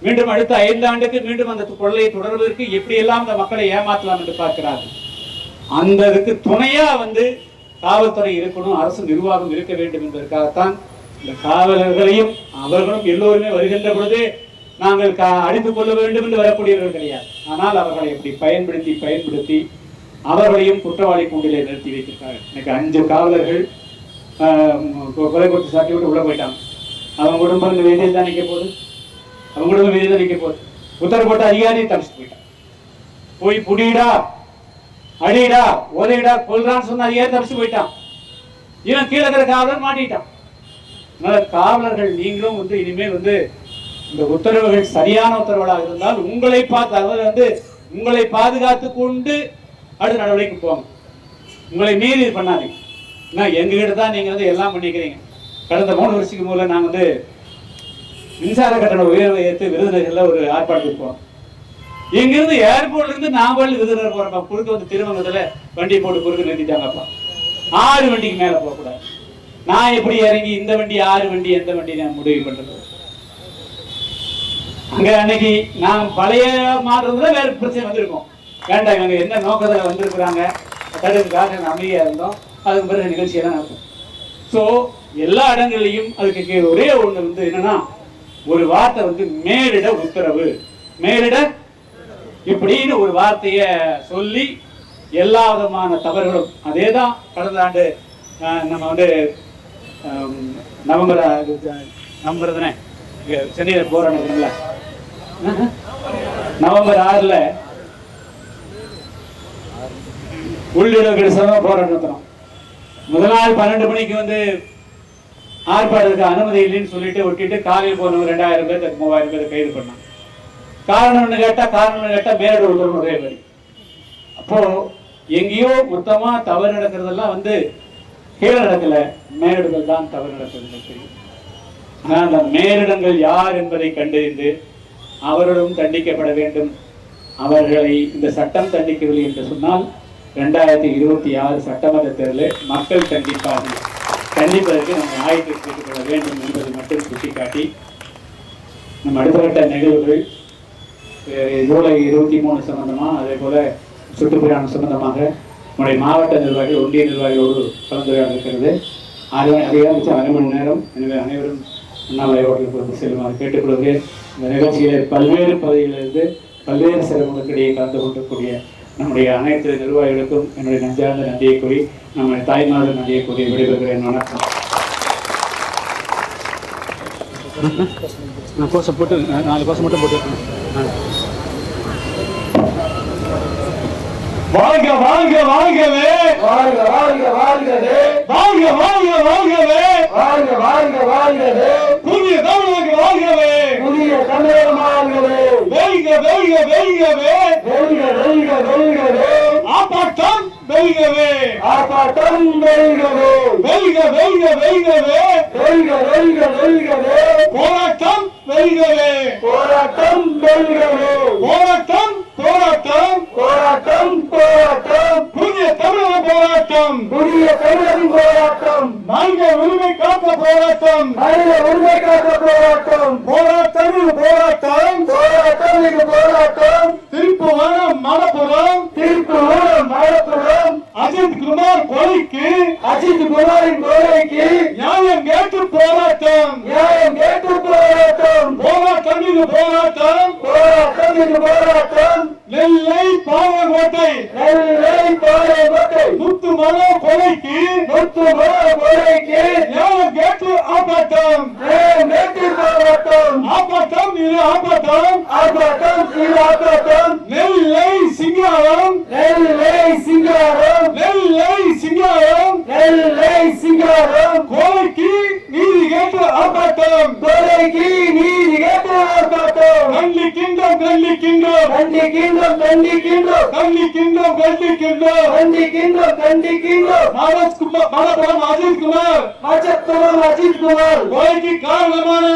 மீண்டும் அடுத்த 5 ஆண்டுக்கு மீண்டும் அந்த கொள்ளையை தொடர்வதற்கு எப்படி எல்லாம் அந்த மக்களை ஏமாற்றலாம் என்று பார்க்கிறார்கள். அந்த இதுக்கு துணையா வந்து காவல்துறை இருக்கணும், அரசு நிர்வாகம் இருக்க வேண்டும் என்பதற்காகத்தான் இந்த காவலர்களையும் அவர்களும் எல்லோருமே வருகின்ற பொழுது நாங்கள் அடித்துக் கொள்ள வேண்டும் என்று வரக்கூடியவர்கள் கிடையாது. ஆனால் அவர்களை எப்படி பயன்படுத்தி அவர்களையும் குற்றவாளி கூண்டிலே நிறுத்தி வைத்திருக்காங்க. இன்னைக்கு 5 காவலர்கள் கொலை கொடுத்து சாட்டி விட்டு உள்ள போயிட்டாங்க. அவங்க குடும்பம் இந்த வேதியில் தான் நிற்க போகுது. அவங்க குடும்பம் வேதியில் தான் நிற்க போகுது. உத்தரவு போட்ட அதிகாரியை தப்பிச்சு போயிட்டான். போய் புடிடா, அடிடா, உதைடா, கொல்றான்னு சொன்ன அதிகாரி தப்பிச்சு போயிட்டான். இவன் கீழே இருக்கிற காவலர் மாட்டிட்டான். அதனால காவலர்கள் நீங்களும் வந்து இனிமேல் வந்து இந்த உத்தரவுகள் சரியான உத்தரவுகளாக இருந்தால் உங்களை பார்த்து அவர் வந்து உங்களை பாதுகாத்து கொண்டு அடுத்த நடவடிக்கை போங்க. உங்களை மீறி பண்ணாதீங்க. எங்ககிட்ட தான் நீங்க வந்து எல்லாம் பண்ணிக்கிறீங்க. கடந்த 3 வருஷத்துக்கு முதல்ல நாங்க வந்து மின்சார கட்டண உயர்வை ஏற்று விருதுநகர்ல ஒரு ஆர்ப்பாட்டத்துக்கு போறோம். இங்கிருந்து ஏர்போர்ட்ல இருந்து நாமக்கல் விருதுநகர் போறப்ப குறுக்க வந்து திருமங்கலத்துல வண்டியை போட்டு குறுக்க நிறுத்திட்டாங்கப்பா. 6 வண்டிக்கு மேல போகக்கூடாது. நான் எப்படி இறங்கி இந்த வண்டி 6 வண்டி எந்த வண்டி நான் முடிவு பண்றது? அங்க அன்னைக்கு நான் பழைய மாற்றத்துல வேற பிரச்சனை வந்திருக்கோம். வேண்டாம், இவங்க என்ன நோக்கத்துல வந்திருக்கிறாங்க தடுப்புக்காக அமைதியா இருந்தோம். அதுக்கு பிறகு நிகழ்ச்சியெல்லாம் நடக்கும். ஸோ எல்லா இடங்கள்லையும் அதுக்கு ஒரே ஒண்ணு வந்து என்னன்னா, ஒரு வார்த்தை வந்து மேலிட உத்தரவு, மேலிட இப்படின்னு ஒரு வார்த்தைய சொல்லி எல்லா விதமான தவறுகளும் அதேதான். கடந்த ஆண்டு நம்ம வந்து நவம்பர் தானே சென்னையில் போராடுறதுல நவம்பர் 6 உள்ளிடங்கள் போராட்டம் நடத்துறோம். முதல் நாள் 12 மணிக்கு வந்து ஆர்ப்பாட்டத்துக்கு அனுமதி இல்லைன்னு சொல்லிட்டு ஒட்டிட்டு காலையில் போனவங்க 2000 பேர் 3000 பேர் கைது பண்ணாங்க. காரணம்னு கேட்டா மேலோட உத்தரவு ஒரே மாதிரி. அப்போ எங்கேயோ மொத்தமா தவறு நடக்கிறதெல்லாம் வந்து கீழே நடக்கல, மேலிடங்கள் தான் தவறு நடக்கிறது. ஆனால் அந்த மேலிடங்கள் யார் என்பதை கண்டறிந்து அவர்களும் தண்டிக்கப்பட வேண்டும். அவர்களை இந்த சட்டம் தண்டிக்கவில்லை என்று சொன்னால் 2026 சட்டமன்ற தேர்தலில் மக்கள் கண்டிப்பதற்கு நம்ம ஆயத்தை செய்து கொள்ள வேண்டும் என்பதை மட்டும் சுட்டிக்காட்டி, நம்ம அடுத்த கட்ட நிகழ்வுகள் ஜூலை 23 சம்பந்தமா, அதே போல சுற்றுப்பிரயாணம் சம்பந்தமாக நம்முடைய மாவட்ட நிர்வாகிகள் ஒன்றிய நிர்வாகிகளோடு கலந்துரையாடல் இருக்கிறது. அதிகபட்சம் 1/2 மணி நேரம். எனவே அனைவரும் அண்ணாமலை ஹோட்டலுக்கு செல்லுமாறு கேட்டுக்கொள்கிறேன். இந்த நிகழ்ச்சியில் பல்வேறு பகுதிகளிலிருந்து பல்வேறு சிரமங்களுக்கிடையே கலந்து கொண்டிருக்கக்கூடிய நம்முடைய அனைத்து நிர்வாகிகளுக்கும் என்னுடைய நெஞ்சார்ந்த நன்றியை கூறி, நம்முடைய தாய்மார்கள் நன்றியை கூறி விடைபெறுகிறேன். வணக்கம். கோஷம் போட்டு 4 கோஷம் மட்டும் போட்டு. வாழ்க வாழ்க வாழ்கவே, வாழ்க வாழ்க வாழ்கவே, வாழ்க வாழ்க வாழ்கவே, வாழ்க வாழ்க வாழ்கவே, புதிய தமிழகம் வாழ்கவே, புதிய தமிழகம் வாழ்கவே, வெல்க வெல்க வெல்கவே, வெல்க வெல்க வெல்கவே, ஆர்ப்பாட்டம் வெல்கவே, ஆர்ப்பாட்டம் வெல்கவே, வெல்க வெல்க வெல்கவே, வெல்க வெல்க வெல்கவே, போராட்டம் வெல்கவே, போராட்டம் வெல்கவே, போராட்டம் போராட்டம் போராட்டம் போராட்டம், புதிய தமிழக போராட்டம், புதிய தமிழகம் போராட்டம், மனித உரிமை காக்க போராட்டம், மனித உரிமை காக்க போராட்டம், போராட்டம் போராட்டம் போராட்டம் போராட்டம், திருப்புவனம் மலப்புரம், திருப்புவனம் மலப்புரம், அஜித் குமார் கொலைக்கு, அஜித் குமாரின் கொலைக்கு நியாயம் கேட்டு போராட்டம், நியாயம் கேட்டு போராட்டம், போராட்டம் இது போராட்டம், போராட்டம் இது போராட்டம், நெல்லை பாவகோட்டை, நெல்லை பாவகோட்டை, முத்துமலை கொலைக்கு, முத்துமலை கொலைக்கு நியாயம் கேட்டு ஆர்ப்பாட்டம், நியாயம் கேட்டு போராட்டம், ஆர்ப்பாட்டம் இது ஆர்ப்பாட்டம், ஆர்ப்பாட்டம் இது ஆர்ப்பாட்டம், நெல்லை சிங்காரம், நெல்லை சிங்காரம், நெல்லை சிங்காரம், நெல்லை சிங்காரம், கொலைக்கு நீதி கேட்டு ஆர்ப்பாட்டம், கொலைக்கு நீதி கேட்டு ஆர்ப்பாட்டம், கண்டிக்கின்றோம் கண்டிக்கின்றோம் கண்டிக்கின்றோம் கண்டிக்கின்றோம் கண்டிக்கின்றோம் கண்டிக்கின்றோம் கண்டிக்கின்றோம் கண்டிக்கின்றோம், மலப்புரம் அஜித் குமார், அஜித் குமார் கொலைக்கு காரணமான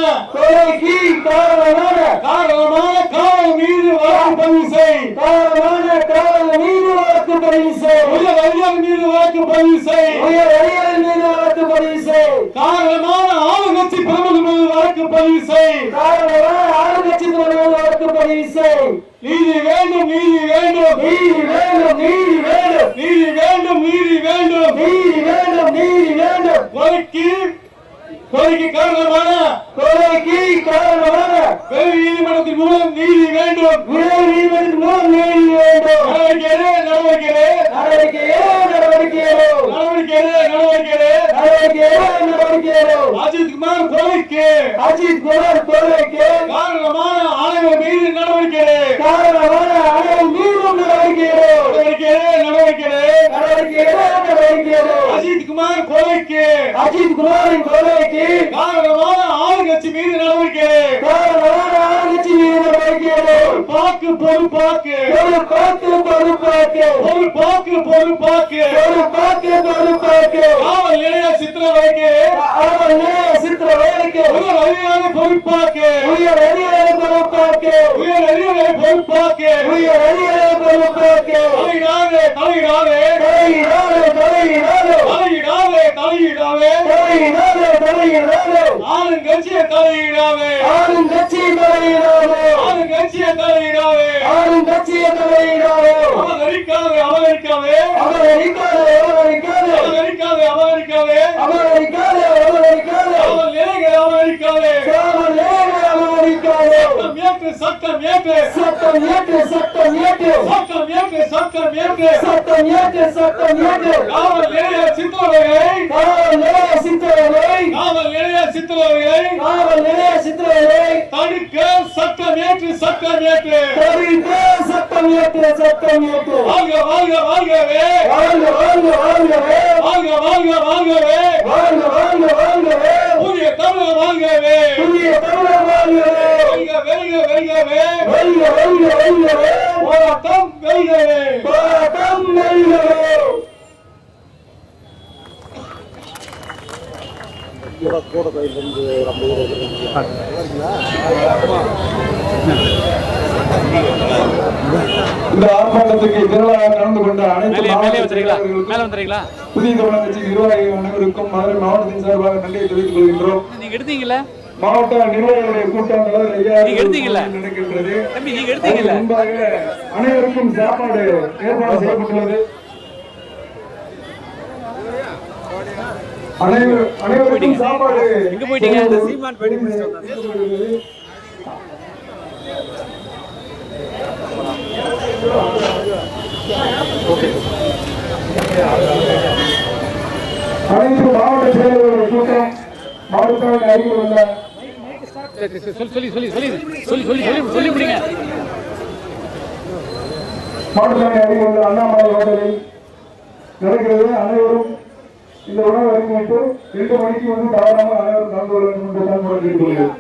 காரணம் மீது வழக்கு பதிவு செய், காரணமான காரணம் மீது வழக்கு பதிவு செய், உயர் அதிகாரி மீது வழக்கு பதிவு செய், உயர் அதிகாரி மீது வழக்கு பதிவு செய், காரணமான ஆளுங்கட்சி பிரமுகர் மீது வழக்கு பதிவு செய், காரணமான ஆளுங்கட்சி பிரமுகர் வழக்கு பதிவு செய், நீதி வேண்டும் நீதி வேண்டும் நீதி வேண்டும் நீதி வேண்டும் நீதி வேண்டும் நீதி வேண்டும் நீதி வேண்டும் நீதி வேண்டும், கொலைக்கு காரணமான உயர் நீதிமன்றத்தின் மூலம் நீதி வேண்டும், உயர் நீதிமன்றத்தின் மூலம் நீதி வேண்டும், நடவடிக்கை அஜித் குமார் கொலைக்கு, அஜித் குமார் கொலைக்கு காரணமான ஆணையம் மீது நடவடிக்கை, காரணமான ஆணையம் மீது நடவடிக்கை, அஜித் குமார் கொலைக்கு, அஜித் குமாரின் கொலைக்கு காரணமான ஆளுங்கட்சி மீது நடவடிக்கை, காரணமான ஆளுங்கட்சி மீது நடவடிக்கை, பொறுப்பாக்கு பொறுப்பாக்கு பொறுப்பாக்கு பொறுப்பாக்கு பொறுப்பாக்கு பொறுப்பாக்கு பொறுப்பாக்கு பொறுப்பாக்கு காவல் நிலைய சித்திரவதைக்கு காவல் நிலைய சித்திரவதைக்கு உயர் அதிகாரி பொறுப்பாக்கு உயர் அதிகாரி பொறுப்பாக்கு உயர் அதிகாரி பொறுப்பாக்கு உயர் அதிகாரி பொறுப்பாக்கு தலையிடாதே தலையிடாதே தலையிடாதே தலையிடாதே தலையிடாதே தலையிடாதே தலையிடாதே தலையிடாதே ஆளுங்கட்சியை தலையிடாதே ஆளுங்கட்சியை தலையிடாதே ஆளுங்கட்சியை தலையிடாதே ஆளுங்கட்சியை தலையிடாதே அவமதிக்காதே அவமதிக்காதே அவமதிக்காதே அவமதிக்காதே அவமதிக்காதே அவமதிக்காதே அவமதிக்காதே அவமதிக்காதே காவல் நிலையங்களை அவமதிக்காதே காவல் நிலையங்களை அவமதிக்காதே சட்டம் ஏற்று சட்டம் ஏற்று சட்டம் ஏற்று சட்டம் ஏற்று சட்டம் ஏற்று சட்டம் ஏற்று சட்டம் ஏற்று காவல் நிலைய சித்திரவதைகளை காவல் நிலைய சித்திரவதைகளை காவல் நிலைய சித்திரவதைகளை காவல் நிலைய சித்திரவதைகளை தடுக்க சட்டம் ஏற்று சட்டம் ஏற்று தடுக்க சட்டம் ஏற்று சட்டம் ஏற்று வாழ்க வாழ்க வாழ்கவே வாழ்க வாழ்க வாழ்கவே வாழ்க வாழ்க வாழ்கவே வாழ்க வாழ்க வாழ்கவே புதிய தமிழர் வாழ்கவே புதிய தமிழர் வாழ்கவே வெல்க வெல்க வெல்கவே வெல்க வெல்க வெல்கவே போராட்டம் வெல்கவே போராட்டம் வெல்கவே இந்த ஆர்ப்பாட்டத்துக்கு திரளாக கலந்து கொண்ட அனைத்து புதிய தமிழக கட்சி நிர்வாகிகள் அனைவருக்கும் மதுரை மாவட்டத்தின் சார்பாக நன்றியை தெரிவித்துக் கொள்கின்றோம். மாவட்ட நிர்வாகிகளுடைய கூட்டம் நடக்கின்றது. முன்பாக அனைவருக்கும் சாப்பாடு ஏற்பாடு செய்யப்பட்டுள்ளது. அனைவருக்கும் சாப்பாடு அனைத்து மாவட்ட செயலர்களுடைய கூட்டம் மாவட்டத்தில் அருகில் உள்ள மாவட்டத்தில் அருகில் உள்ள அண்ணாமலை ஹோட்டலில் நடக்கிறது. அனைவரும் இந்த உணவு அறிவித்து 2 மணிக்கு வந்து தாராளமாக அனைவரும் கலந்து கொள்ள வேண்டும் என்று தான் கேட்டுக்கொள்கிறேன்.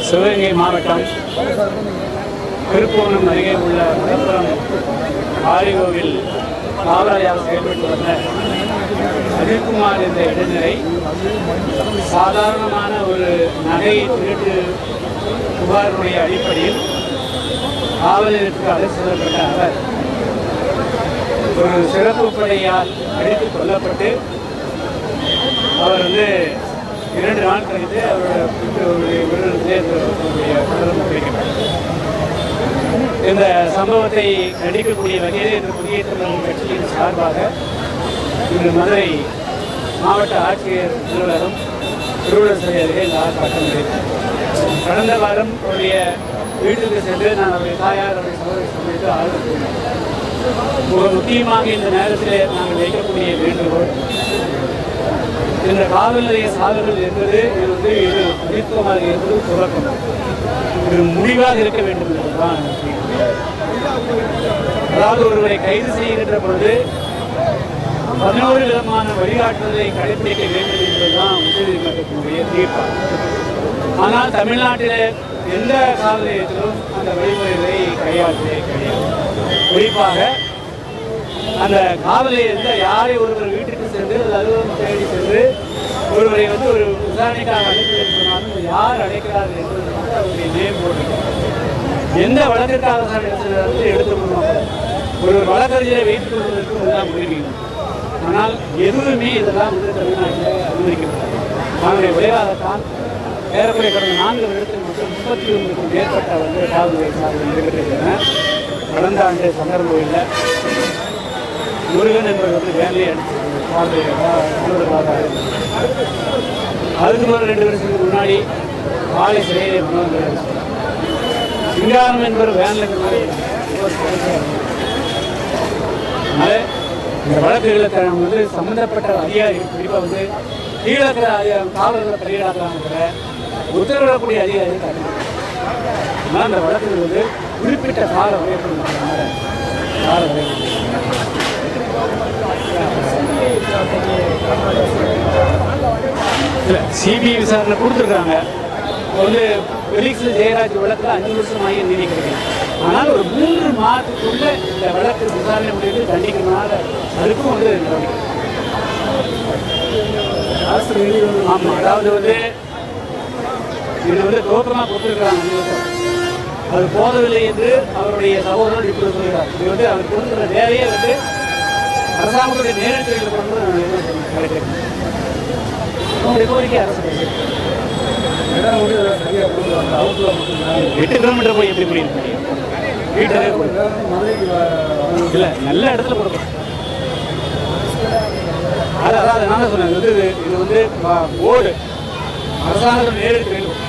சிவகங்கை மாவட்டம் திருப்பூர்ணம் அருகே உள்ள விழுப்புரம் ஆரிகோவில் காவலராக செயல்பட்டு வந்த அஜித்குமார் என்ற இளைஞரை சாதாரணமான ஒரு நகை திருட்டு புகாருடைய அடிப்படையில் காவல் நிலையத்துக்கு அழைத்து செல்லப்பட்ட அவர் ஒரு சிறப்பு படையால் அடித்துக் கொல்லப்பட்டு அவர் 2 நாள் கழித்து அவருடைய இந்த சம்பவத்தை கண்டிக்கக்கூடிய வகையில் இந்த புதிய தமிழர் கட்சியின் சார்பாக இன்று மதுரை மாவட்ட ஆட்சியர் அலுவலகம் திருவள்ளுவர் சிலை அருகே இந்த ஆர்ப்பாட்டம் நடைபெற்றது. கடந்த வாரம் அவருடைய வீட்டுக்கு சென்று நான் அவருடைய தாயார் அவருடைய சகோதரி சமைத்து ஆறுதல் கூறினேன். முக்கியமாக இந்த நேரத்தில் நாங்கள் வைக்கக்கூடிய வேண்டுகோள், இந்த காவல் நிலைய சாதனைகள் என்பது இது மருத்துவமாக என்பது துவக்கம், இது முடிவாக இருக்க வேண்டும் என்பதுதான். அதாவது ஒருவரை கைது செய்கின்ற பொழுது 11 விதமான வழிகாட்டுதலை கடைபிடிக்க வேண்டும் என்பதுதான் உச்சநீதிமன்றத்தினுடைய தீர்ப்பு. ஆனால் தமிழ்நாட்டில் எந்த காவல் நிலையத்திலும் அந்த வழிமுறைகளை கையாளுவதே கிடையாது. குறிப்பாக அந்த காவல் நிலையத்தில் யாரை ஒருவர் வீட்டுக்கு சென்று அலுவலகம் தேடி சென்று ஒருவரை ஒரு விசாரணைக்காக அழைப்பதற்கு சொன்னாலும் யார் அழைக்கிறார்கள் என்பது அவருடைய நேம் போட்டு எந்த வழக்கிற்காக எடுத்துக்கொள்ளும் ஒரு வழக்கறிஞரை வைத்துக் கொள்வதற்கு எல்லாம் உரிமையும். ஆனால் எதுவுமே இதெல்லாம் தமிழ்நாட்டில் அனுமதிக்கப்பட்டது. அதனுடைய விளைவாகத்தான் ஏறக்குறைய கடந்த 4 வருடத்தில் மட்டும் 31க்கும் மேற்பட்ட காவல் நிலைய சார்பில் நடைபெற்றிருக்கின்றன. கடந்த ஆண்டு சங்கரங்கோயிலில் முருகன் என்பவர் வேலையை அடிச்சு அதுக்கு ஒரு 2 வருஷத்துக்கு முன்னாடி ஆலை சிறையிலே சிங்காரம் என்பவர் வேனில் இந்த வழக்குகளை சம்பந்தப்பட்ட அதிகாரி குறிப்பாக கீழக்கிற காவலர்களை பணியிடாக்கிறாங்க உத்தரவிடக்கூடிய அதிகாரி ஆனால் அந்த வழக்குகள் குறிப்பிட்ட கால சிபிஐ விசாரணை கொடுத்துருக்காங்க. வந்து பெலிக்ஸ் ஜெயராஜ் வழக்கில் 5 வருஷமாகி நீதி கிடைக்கலாம். ஆனால் ஒரு 3 மாதத்துக்குள்ள இந்த வழக்கு விசாரணை முடிவு தண்டிக்கணும்னால அதுக்கும் வந்து ஆமாம், அதாவது வந்து இது வந்து தோற்றமாக கொடுத்துருக்குறாங்க 5 வருஷம். அது போதவில்லை என்று அவருடைய சகோதரர் இப்படி சொல்கிறார். இது வந்து அவர் கொடுக்குற வேலையே வந்து அரசாங்கத்துடைய நேரத்தில் கொண்டு கிடைக்கிறது கோரிக்கை அரசு 8 கிலோமீட்டர் போய் எப்படி முடியும்? வீட்டில் இல்லை, நல்ல இடத்துல கொடுக்கணும். அதாவது நான் சொன்னேன், இது வந்து போர்டு அரசாங்கத்தில் நேரிட்டு வேண்டும்.